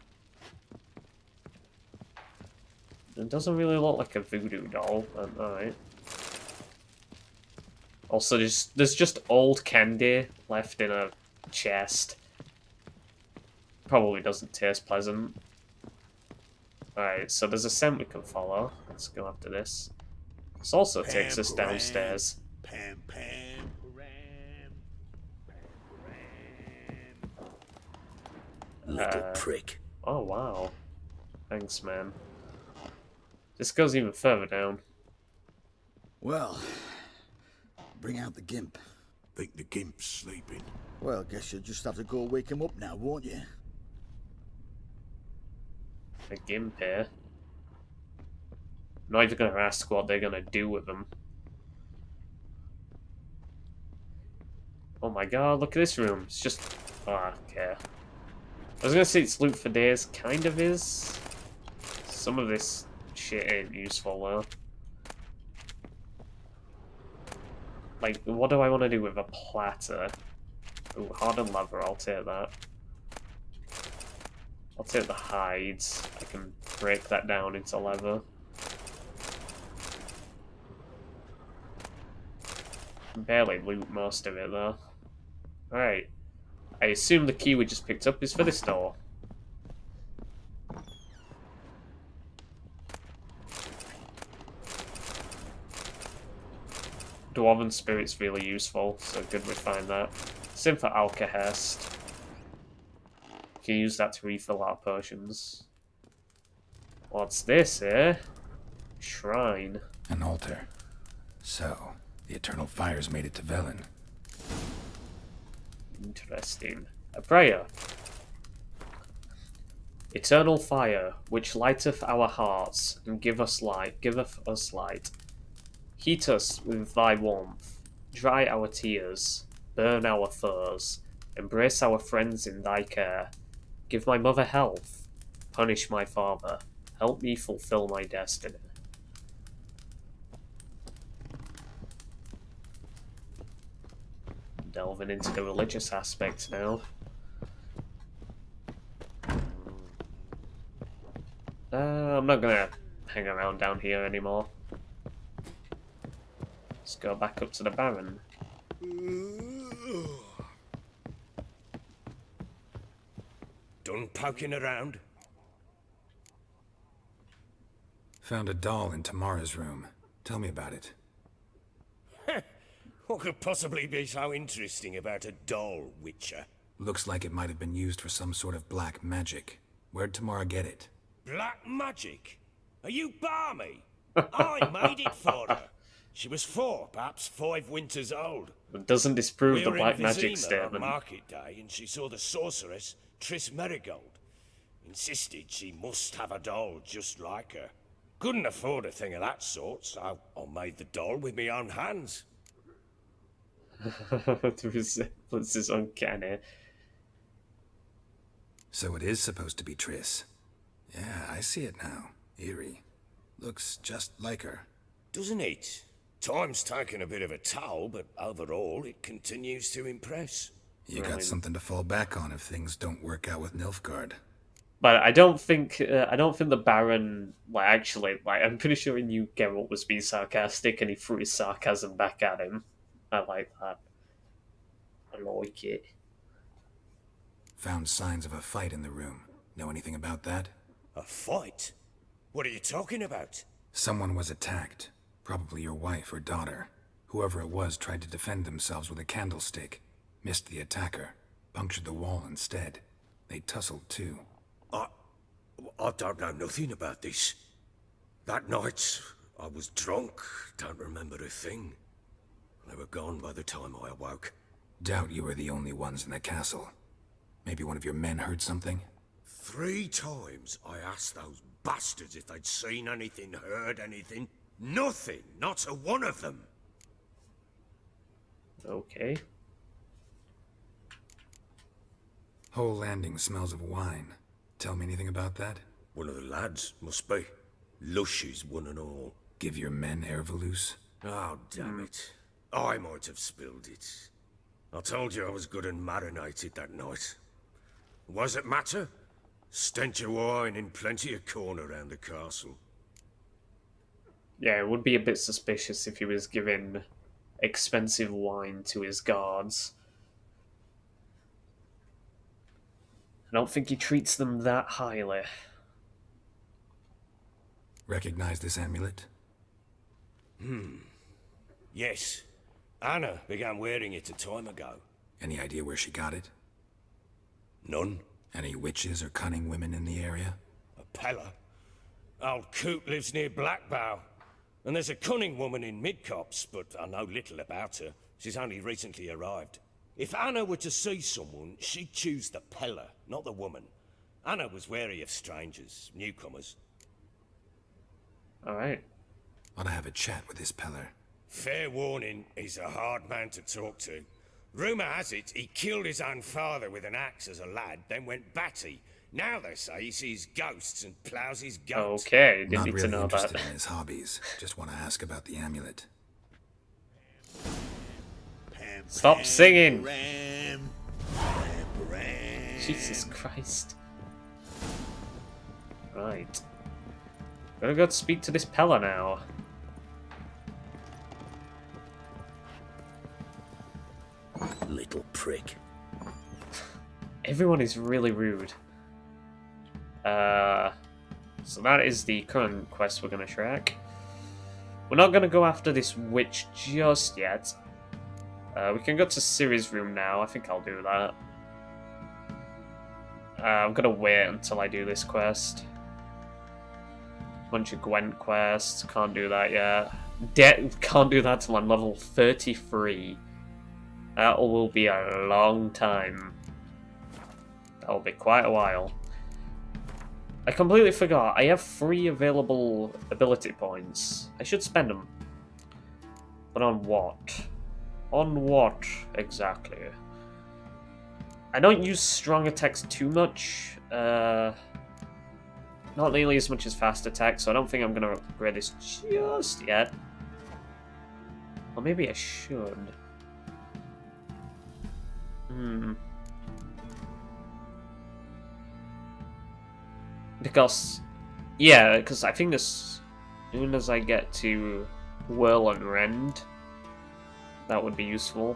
It doesn't really look like a voodoo doll, but alright. Also, there's just old candy left in a chest. Probably doesn't taste pleasant. Alright, so there's a scent we can follow. Let's go after this. This also takes us downstairs. Pam, pam, little prick. Oh, wow. Thanks, man. This goes even further down. Well, bring out the gimp. Think the gimp's sleeping. Well, guess you'll just have to go wake him up now, won't you? A gimp here. Not even gonna ask what they're gonna do with them. Oh my god, look at this room. It's just... Oh, okay. I was gonna say it's loot for days. Kind of is. Some of this shit ain't useful, though. Like, what do I want to do with a platter? Ooh, hardened leather, I'll take that. I'll take the hides. I can break that down into leather. Barely loot most of it, though. Alright. I assume the key we just picked up is for this door. Dwarven Spirit's really useful, so good we find that. Same for Alkahest. Can use that to refill our potions. What's this, eh? Shrine. An altar. So, the eternal fires made it to Velen. Interesting. A prayer. Eternal fire, which lighteth our hearts, and giveth us light. Heat us with thy warmth, dry our tears, burn our foes, embrace our friends in thy care. Give my mother health, punish my father, help me fulfill my destiny. Delving into the religious aspects now. I'm not gonna hang around down here anymore. Let's go back up to the Baron. Done poking around? Found a doll in Tamara's room. Tell me about it. What could possibly be so interesting about a doll, Witcher? Looks like it might have been used for some sort of black magic. Where'd Tamara get it? Black magic? Are you balmy? I made it for her. She was 4, perhaps 5 winters old. It doesn't disprove the We were black in magic Vizima statement. on market day, and she saw the sorceress, Triss Merigold. Insisted she must have a doll just like her. Couldn't afford a thing of that sort, so I made the doll with my own hands. The resemblance is uncanny. So it is supposed to be Triss. Yeah, I see it now. Eerie. Looks just like her. Doesn't it? Time's taken a bit of a toll, but overall it continues to impress. You got something to fall back on if things don't work out with Nilfgaard. But I don't think the Baron I'm pretty sure he knew Geralt was being sarcastic and he threw his sarcasm back at him. I like that. I like it. Found signs of a fight in the room. Know anything about that? A fight? What are you talking about? Someone was attacked. Probably your wife or daughter. Whoever it was tried to defend themselves with a candlestick. Missed the attacker. Punctured the wall instead. They tussled too. I don't know nothing about this. That night, I was drunk, don't remember a thing. They were gone by the time I awoke. Doubt you were the only ones in the castle. Maybe one of your men heard something? 3 times I asked those bastards if they'd seen anything, heard anything. Nothing, not a one of them. Okay. Whole landing smells of wine. Tell me anything about that? One of the lads, must be. Lushes, one and all. Give your men Ervelus? Oh, damn it. I might have spilled it. I told you I was good and marinated that night. Was it matter? Stench of wine in plenty of corn around the castle. Yeah, it would be a bit suspicious if he was giving expensive wine to his guards. I don't think he treats them that highly. Recognize this amulet? Yes. Anna began wearing it a time ago. Any idea where she got it? None. Any witches or cunning women in the area? A Pella. Old Coot lives near Blackbow. And there's a cunning woman in Midcopse, but I know little about her. She's only recently arrived. If Anna were to see someone, she'd choose the Pella, not the woman. Anna was wary of strangers, newcomers. Alright. Ought to have a chat with this Peller. Fair warning, he's a hard man to talk to. Rumour has it he killed his own father with an axe as a lad, then went batty. Now they say he sees ghosts and ploughs his goats. Okay, didn't Not need really to know interested that. in his hobbies. Just want to ask about the amulet. Stop singing! Ram, ram, ram. Jesus Christ. Right. Gotta go speak to this Pella now. Little prick. Everyone is really rude. So that is the current quest we're gonna track. We're not gonna go after this witch just yet. We can go to Ciri's room now. I think I'll do that. I'm gonna wait until I do this quest. Bunch of Gwent quests. Can't do that yet. Can't do that till I'm level 33. That will be a long time. That will be quite a while. I completely forgot. I have 3 available ability points. I should spend them. But on what? On what exactly? I don't use strong attacks too much. Not nearly as much as fast attack, so I don't think I'm going to upgrade this just yet. Or maybe I should. Because I think as soon as I get to Whirl and Rend, that would be useful.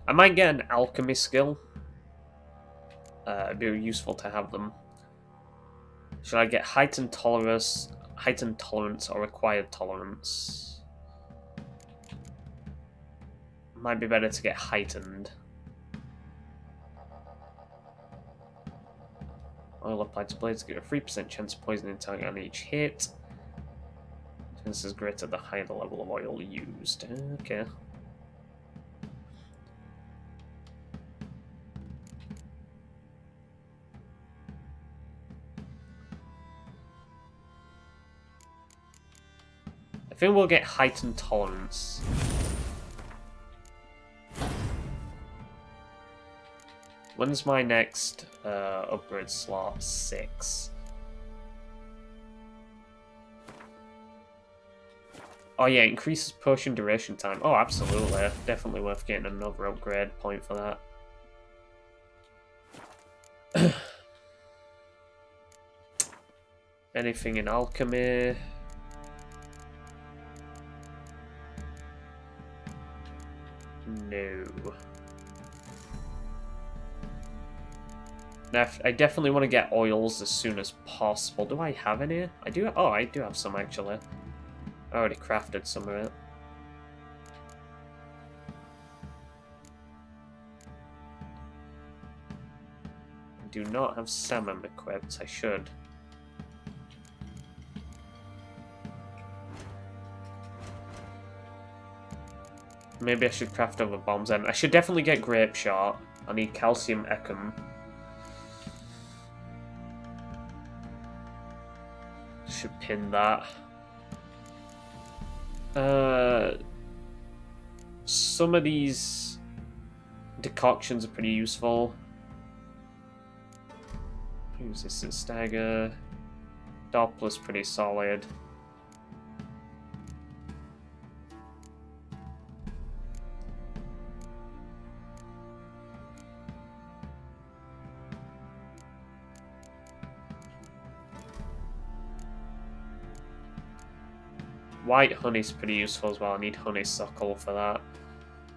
I might get an alchemy skill. It'd be useful to have them. Should I get heightened tolerance, or required tolerance? Might be better to get heightened. Oil applied to blades give a 3% chance of poisoning target on each hit. This is greater the higher the level of oil used. Okay. I think we'll get heightened tolerance. When's my next upgrade slot? 6. Oh yeah, increases potion duration time. Oh, absolutely. Definitely worth getting another upgrade point for that. Anything in alchemy? No. Now, I definitely want to get oils as soon as possible. Do I have any? I do. Oh, I do have some actually. I already crafted some of it. I do not have salmon equipped. I should. Maybe I should craft other bombs then. I should definitely get grape shot. I need calcium ecum. Should pin that. Some of these decoctions are pretty useful. Resistant stagger. Doppler's pretty solid. White honey's pretty useful as well. I need honeysuckle for that.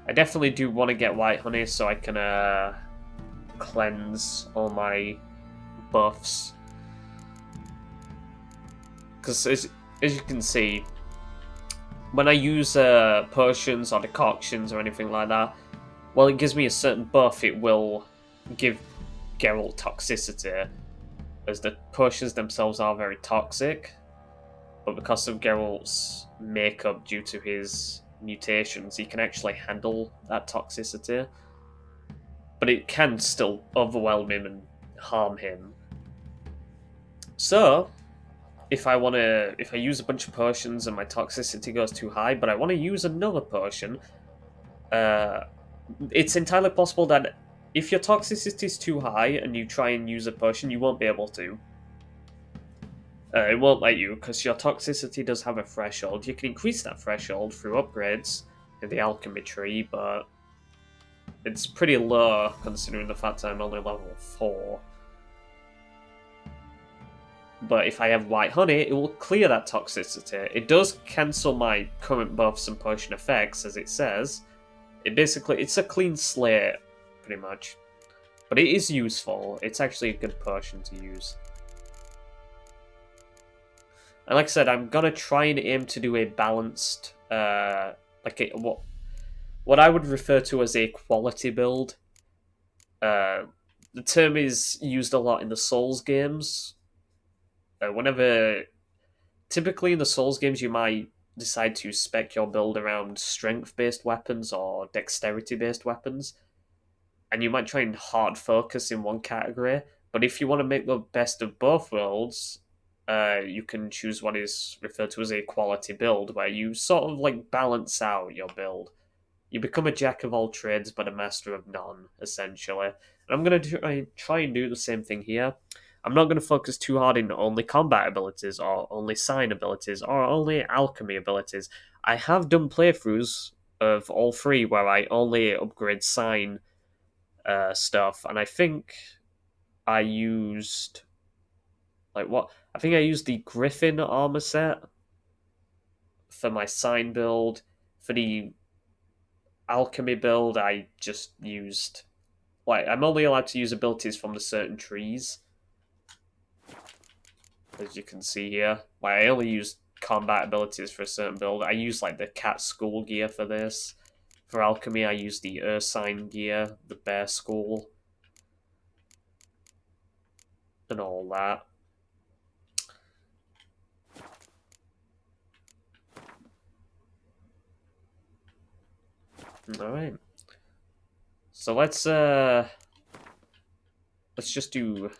I definitely do want to get white honey so I can cleanse all my buffs. Because as you can see, when I use potions or decoctions or anything like that, while it gives me a certain buff, it will give Geralt toxicity, as the potions themselves are very toxic. But because of Geralt's makeup due to his mutations, he can actually handle that toxicity. But it can still overwhelm him and harm him. So, if I use a bunch of potions and my toxicity goes too high, but I want to use another potion, it's entirely possible that if your toxicity is too high and you try and use a potion, you won't be able to. It won't let you, because your toxicity does have a threshold. You can increase that threshold through upgrades in the alchemy tree, but it's pretty low considering the fact that I'm only level 4. But if I have white honey, it will clear that toxicity. It does cancel my current buffs and potion effects, as it says. It's a clean slate, pretty much. But it is useful. It's actually a good potion to use. And like I said, I'm gonna try and aim to do a balanced, what I would refer to as a quality build. The term is used a lot in the Souls games. Typically in the Souls games, you might decide to spec your build around strength-based weapons or dexterity-based weapons, and you might try and hard focus in one category. But if you want to make the best of both worlds, you can choose what is referred to as a quality build, where you sort of like balance out your build. You become a jack of all trades, but a master of none, essentially. And I'm going to try and do the same thing here. I'm not going to focus too hard in only combat abilities, or only sign abilities, or only alchemy abilities. I have done playthroughs of all three where I only upgrade sign stuff, and I think I used... I think I used the Griffin armor set for my sign build. For the alchemy build, I just used... I'm only allowed to use abilities from the certain trees. As you can see here. I only use combat abilities for a certain build. I use, the cat skull gear for this. For alchemy, I use the Ursine gear, the bear skull. And all that. Alright. So let's just do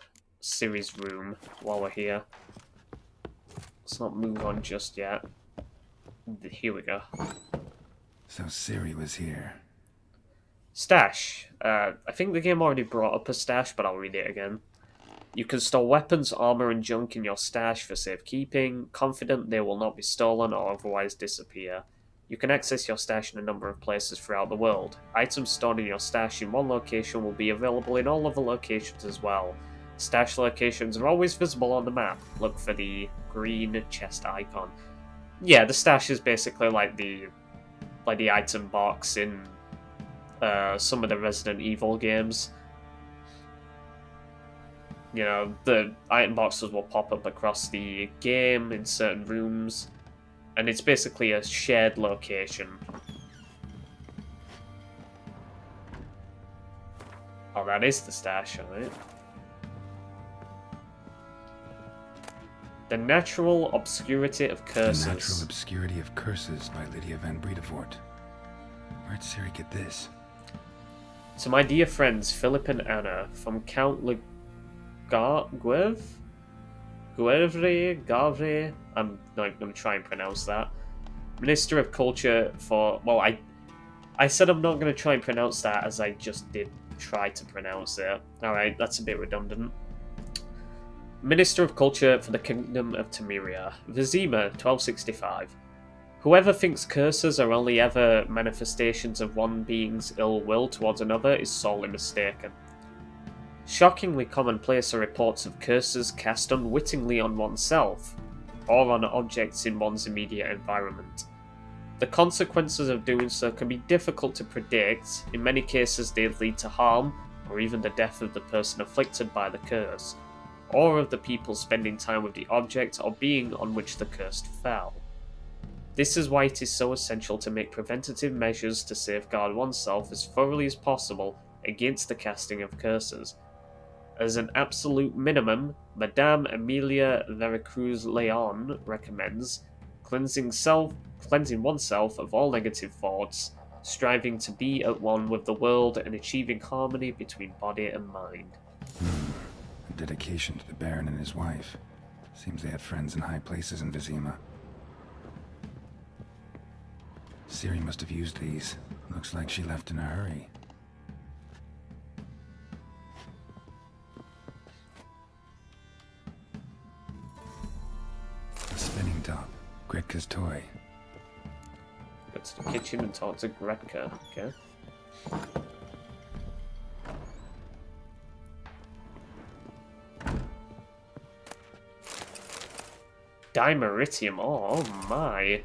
Ciri's room while we're here. Let's not move on just yet. Here we go. So Ciri was here. Stash. I think the game already brought up a stash, but I'll read it again. You can store weapons, armor, and junk in your stash for safekeeping, confident they will not be stolen or otherwise disappear. You can access your stash in a number of places throughout the world. Items stored in your stash in one location will be available in all other locations as well. Stash locations are always visible on the map. Look for the green chest icon. Yeah, the stash is basically like the item box in some of the Resident Evil games. You know, the item boxes will pop up across the game in certain rooms. And it's basically a shared location. Oh, that is the stash, alright. The Natural Obscurity of Curses. The Natural Obscurity of Curses by Lydia van Bredevoort. Where'd Ciri get this? To my dear friends Philip and Anna, from Count Gavre, I'm not going to try and pronounce that. Minister of Culture for... Well, I said I'm not going to try and pronounce that as I just did try to pronounce it. Alright, that's a bit redundant. Minister of Culture for the Kingdom of Temeria. Vizima, 1265. Whoever thinks curses are only ever manifestations of one being's ill will towards another is sorely mistaken. Shockingly commonplace are reports of curses cast unwittingly on oneself, or on objects in one's immediate environment. The consequences of doing so can be difficult to predict. In many cases they lead to harm, or even the death of the person afflicted by the curse, or of the people spending time with the object or being on which the curse fell. This is why it is so essential to make preventative measures to safeguard oneself as thoroughly as possible against the casting of curses. As an absolute minimum, Madame Amelia Veracruz Leon recommends cleansing oneself of all negative thoughts, striving to be at one with the world and achieving harmony between body and mind. A dedication to the Baron and his wife. Seems they had friends in high places in Vizima. Ciri must have used these. Looks like she left in a hurry. A spinning top. Gretka's toy. Go to the kitchen and talk to Gretka, okay? Dimeritium, oh my.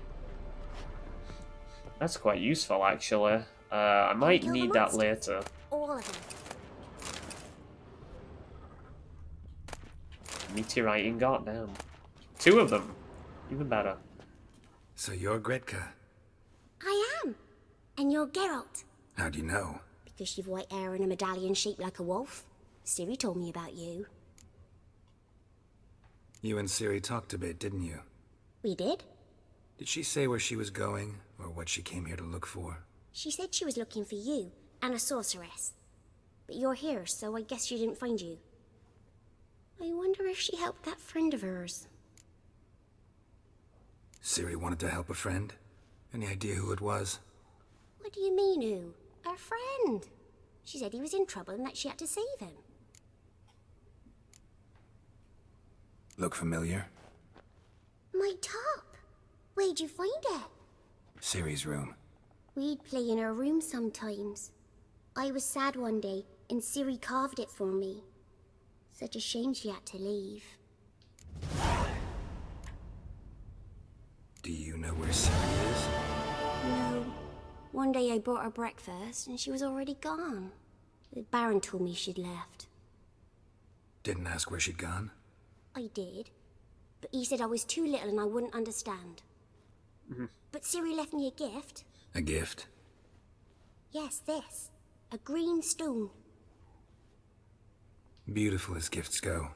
That's quite useful actually. I might need that later. All of them. Meteorite ingot, damn. 2 of them. Even better. So you're Gretka? I am. And you're Geralt. How do you know? Because you've white hair and a medallion shaped like a wolf. Ciri told me about you. You and Ciri talked a bit, didn't you? We did. Did she say where she was going, or what she came here to look for? She said she was looking for you, and a sorceress. But you're here, so I guess she didn't find you. I wonder if she helped that friend of hers. Ciri wanted to help a friend? Any idea who it was? What do you mean, who? Her friend. She said he was in trouble and that she had to save him. Look familiar? My top. Where'd you find it? Ciri's room. We'd play in her room sometimes. I was sad one day, and Ciri carved it for me. Such a shame she had to leave. Do you know where Ciri is? No. One day I brought her breakfast, and she was already gone. The Baron told me she'd left. Didn't ask where she'd gone? I did. But he said I was too little and I wouldn't understand. But Ciri left me a gift. A gift? Yes, this. A green stone. Beautiful as gifts go.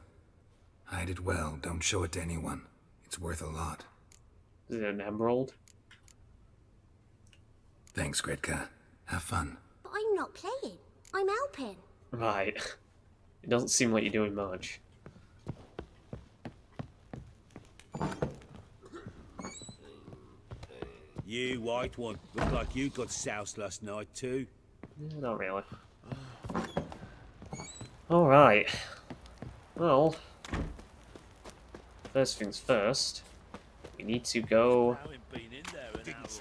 Hide it well, don't show it to anyone. It's worth a lot. Is it an emerald? Thanks, Gretka. Have fun. But I'm not playing. I'm helping. Right. It doesn't seem like you're doing much. You, white one, look like you got soused last night too. Yeah, not really. Alright. Well, first things first, we need to go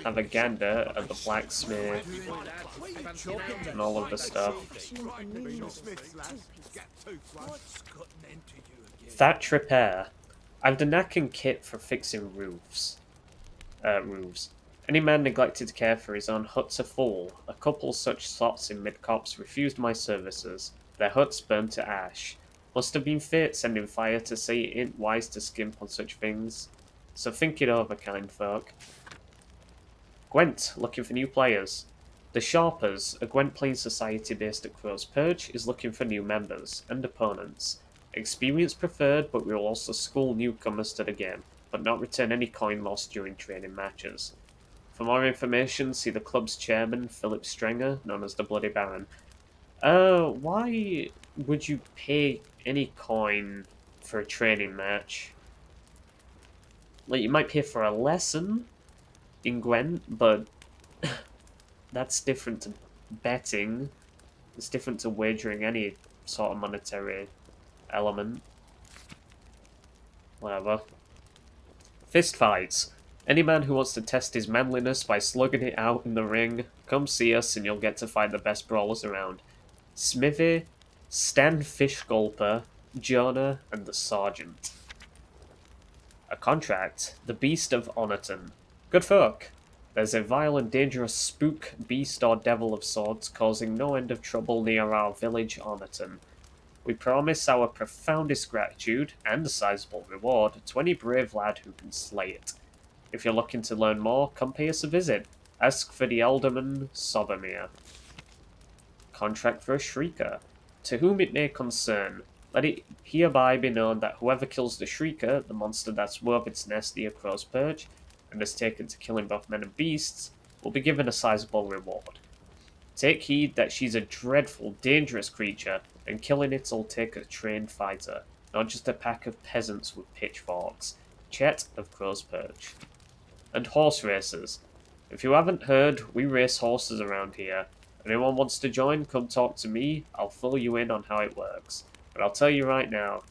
have a gander at the blacksmith and all of the stuff. Thatch repair. I've the knack and kit for fixing roofs. Any man neglected to care for his own hut's a fool. A couple such slots in mid-copse refused my services. Their huts burned to ash. Must have been fate sending fire to say it ain't wise to skimp on such things. So think it over, kind folk. Gwent, looking for new players. The Sharpers, a Gwent playing society based at Crow's Perch, is looking for new members and opponents. Experience preferred, but we will also school newcomers to the game, but not return any coin lost during training matches. For more information, see the club's chairman, Philip Strenger, known as the Bloody Baron. Why would you pay any coin for a training match? Like, you might pay for a lesson in Gwent, but that's different to betting. It's different to wagering any sort of monetary element. Whatever. Fist fights. Any man who wants to test his manliness by slugging it out in the ring, come see us and you'll get to find the best brawlers around. Smithy, Stan Fishgulper, Jonah, and the Sergeant. A contract. The Beast of Oniton. Good folk. There's a vile and dangerous spook, beast, or devil of sorts causing no end of trouble near our village, Oniton. We promise our profoundest gratitude, and a sizable reward, to any brave lad who can slay it. If you're looking to learn more, come pay us a visit. Ask for the Alderman Sobermere. Contract for a Shrieker. To whom it may concern, let it hereby be known that whoever kills the Shrieker, the monster that's wove its nest near Crow's Perch, and has taken to killing both men and beasts, will be given a sizable reward. Take heed that she's a dreadful, dangerous creature, and killing it'll take a trained fighter, not just a pack of peasants with pitchforks. Chet of Crow's Perch. And horse races. If you haven't heard, we race horses around here. Anyone wants to join, come talk to me. I'll fill you in on how it works. But I'll tell you right now,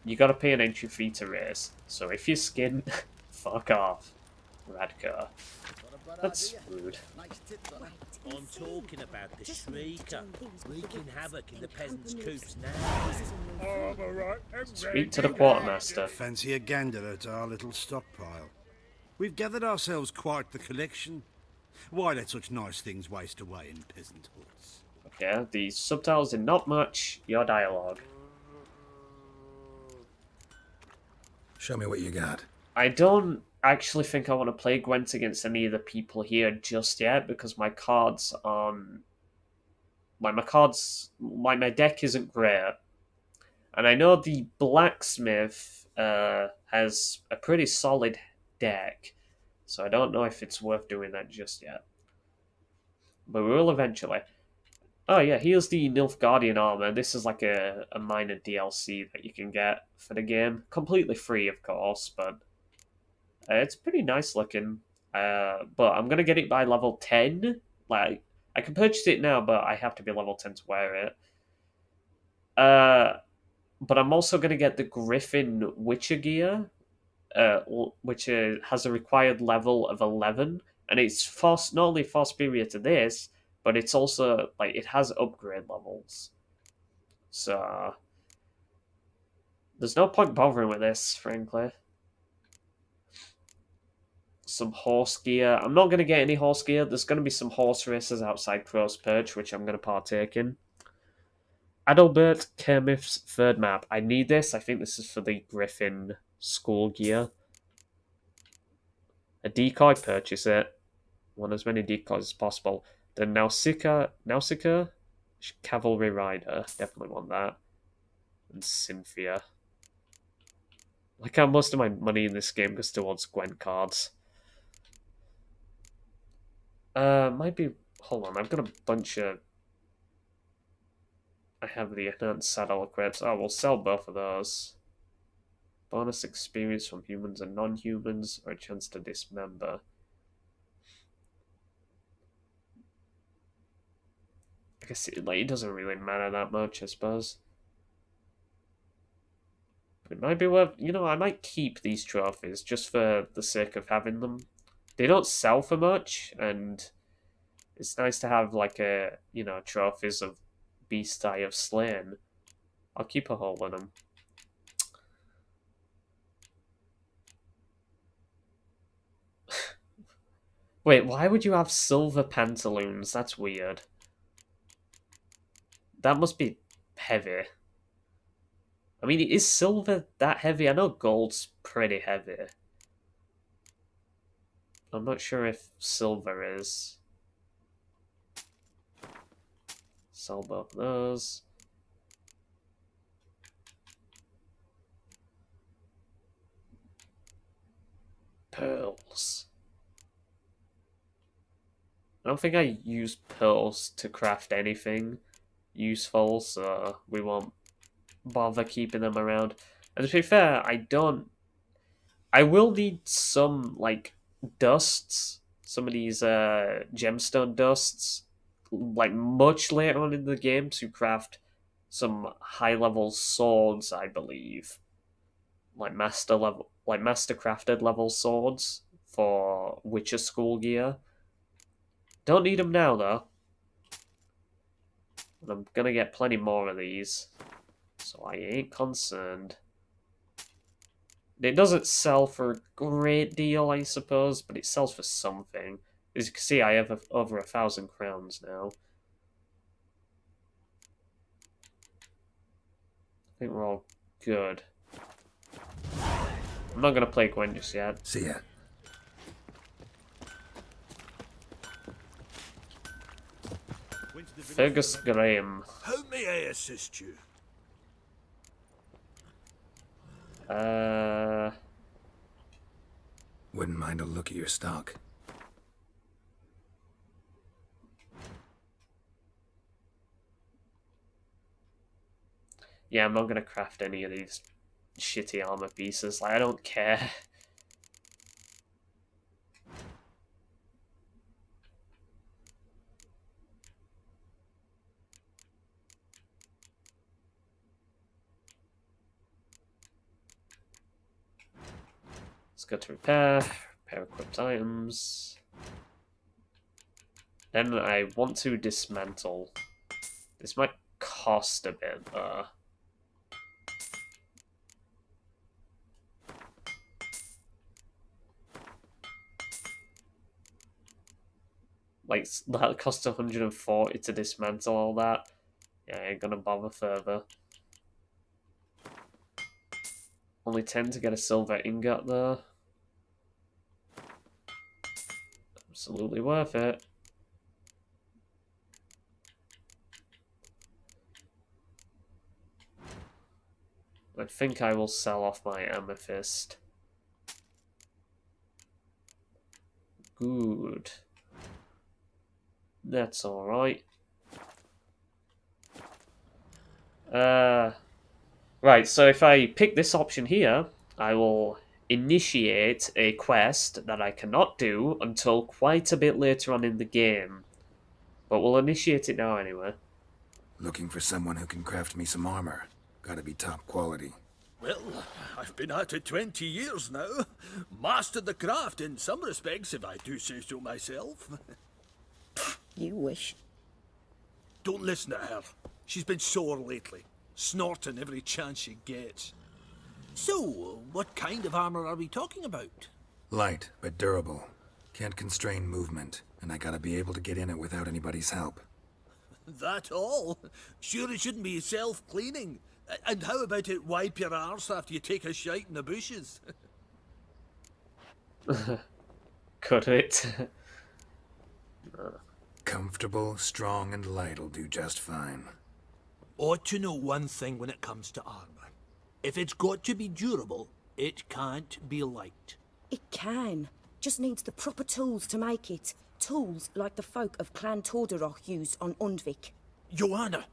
you gotta pay an entry fee to race. So if you're skin, fuck off. Radker. That's rude. I'm talking about the Shrieker, wreaking havoc in the peasants' coops now. Speak to the quartermaster. Fancy a gander at our little stockpile. We've gathered ourselves quite the collection. Why let such nice things waste away in peasant huts? Okay, the subtitles are not much. Your dialogue. Show me what you got. I don't actually think I want to play Gwent against any of the people here just yet because my cards on my deck isn't great, and I know the blacksmith has a pretty solid deck, so I don't know if it's worth doing that just yet. But we will eventually. Oh yeah, here's the Nilfgaardian armor. This is like a minor DLC that you can get for the game. Completely free, of course, but it's pretty nice looking. But I'm going to get it by level 10. Like, I can purchase it now, but I have to be level 10 to wear it. But I'm also going to get the Griffin Witcher gear, which has a required level of 11. And it's not only far superior to this, but it's also, like, it has upgrade levels. So, there's no point bothering with this, frankly. Some horse gear. I'm not going to get any horse gear. There's going to be some horse races outside Crow's Perch, which I'm going to partake in. Adalbert Kermith's third map. I need this. I think this is for the Griffin school gear. A decoy, purchase it. Want as many decoys as possible. The Nausicaa Cavalry Rider. Definitely want that. And Cynthia. Like how most of my money in this game goes towards Gwent cards. Might be... Hold on, I've got a bunch of... I have the enhanced saddle equipped. Oh, we'll sell both of those. Bonus experience from humans and non-humans, or a chance to dismember. I guess it doesn't really matter that much, I suppose. It might be worth... I might keep these trophies just for the sake of having them. They don't sell for much, and it's nice to have, like, trophies of beasts I have slain. I'll keep a hold of them. Wait, why would you have silver pantaloons? That's weird. That must be heavy. I mean, is silver that heavy? I know gold's pretty heavy. I'm not sure if silver is. Sell both those. Pearls. I don't think I use pearls to craft anything useful, so we won't bother keeping them around. And to be fair, I will need some, like, dusts. Some of these gemstone dusts, like, much later on in the game to craft some high-level swords, I believe. Like, master crafted level swords for Witcher school gear. Don't need them now, though. And I'm gonna get plenty more of these, so I ain't concerned. It doesn't sell for a great deal, I suppose, but it sells for something. As you can see, I have over 1,000 crowns now. I think we're all good. I'm not gonna play Gwen just yet. See ya. Fergus Graham. How may I assist you? Wouldn't mind a look at your stock. Yeah, I'm not gonna craft any of these shitty armor pieces. Like, I don't care. Let's go to repair equipped items. Then I want to dismantle. This might cost a bit, though. Like, that costs 140 to dismantle all that. Yeah, I ain't gonna bother further. Only 10 to get a silver ingot, though. Absolutely worth it. I think I will sell off my amethyst. Good. That's alright. Right, so if I pick this option here, I will initiate a quest that I cannot do until quite a bit later on in the game. But we'll initiate it now anyway. Looking for someone who can craft me some armor. Gotta be top quality. Well, I've been at it 20 years now. Mastered the craft in some respects, if I do say so myself. You wish. Don't listen to her. She's been sore lately, snorting every chance she gets. So, what kind of armor are we talking about? Light, but durable. Can't constrain movement, and I gotta be able to get in it without anybody's help. That all? Sure it shouldn't be self-cleaning. And how about it wipe your arse after you take a shite in the bushes? Could it? Comfortable, strong, and light'll do just fine. Ought to know one thing when it comes to armor. If it's got to be durable, it can't be light. It can. Just needs the proper tools to make it. Tools like the folk of Clan Torderoch use on Undvik. Joanna,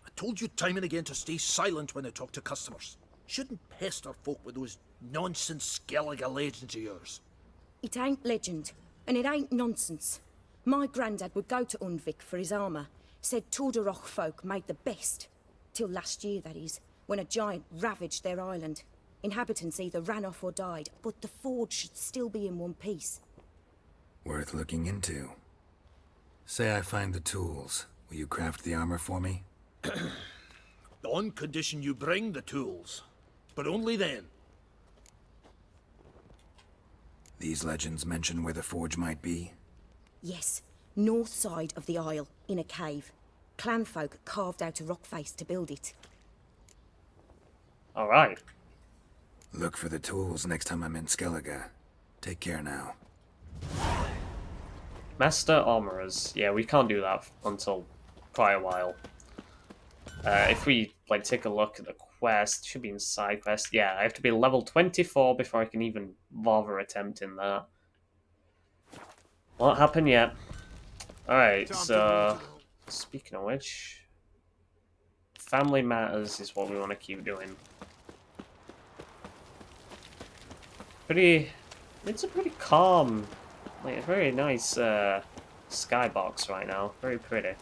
I told you time and again to stay silent when I talk to customers. Shouldn't pester folk with those nonsense Skellige legends of yours. It ain't legend, and it ain't nonsense. My granddad would go to Undvik for his armour. Said Torderoch folk made the best. Till last year, that is, when a giant ravaged their island. Inhabitants either ran off or died, but the forge should still be in one piece. Worth looking into. Say I find the tools. Will you craft the armor for me? On condition you bring the tools. But only then. These legends mention where the forge might be? Yes, north side of the isle, in a cave. Clanfolk carved out a rock face to build it. Alright. Look for the tools next time I'm in Skellige. Take care now. Master Armorers. Yeah, we can't do that until quite a while. If we like take a look at the quest. Should be in side quest. Yeah, I have to be level 24 before I can even bother attempting that. Won't happen yet. Alright, so speaking of which, family matters is what we want to keep doing. It's a pretty calm, like a very nice skybox right now. Very pretty.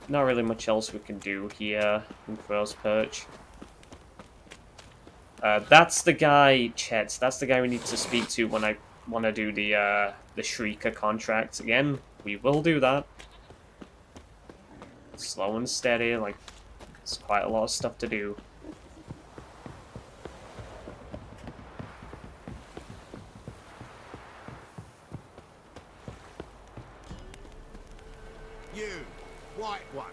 Not really much else we can do here in Crow's Perch. That's the guy, Chet. That's the guy we need to speak to when I want to do the Shrieker contract again. We will do that. Slow and steady, like, it's quite a lot of stuff to do. You, white one.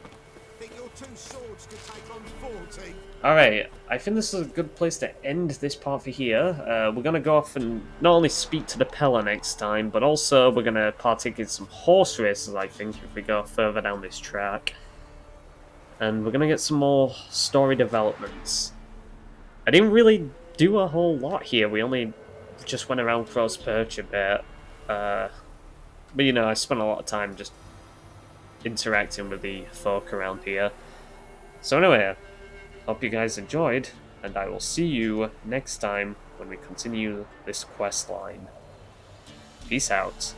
Think your two swords could take on 40? Alright, I think this is a good place to end this part for here. We're going to go off and not only speak to the Pella next time, but also we're going to partake in some horse races, I think, if we go further down this track. And we're going to get some more story developments. I didn't really do a whole lot here. We only just went around Crow's Perch a bit. But, you know, I spent a lot of time just interacting with the folk around here. So anyway, hope you guys enjoyed, and I will see you next time when we continue this quest line. Peace out.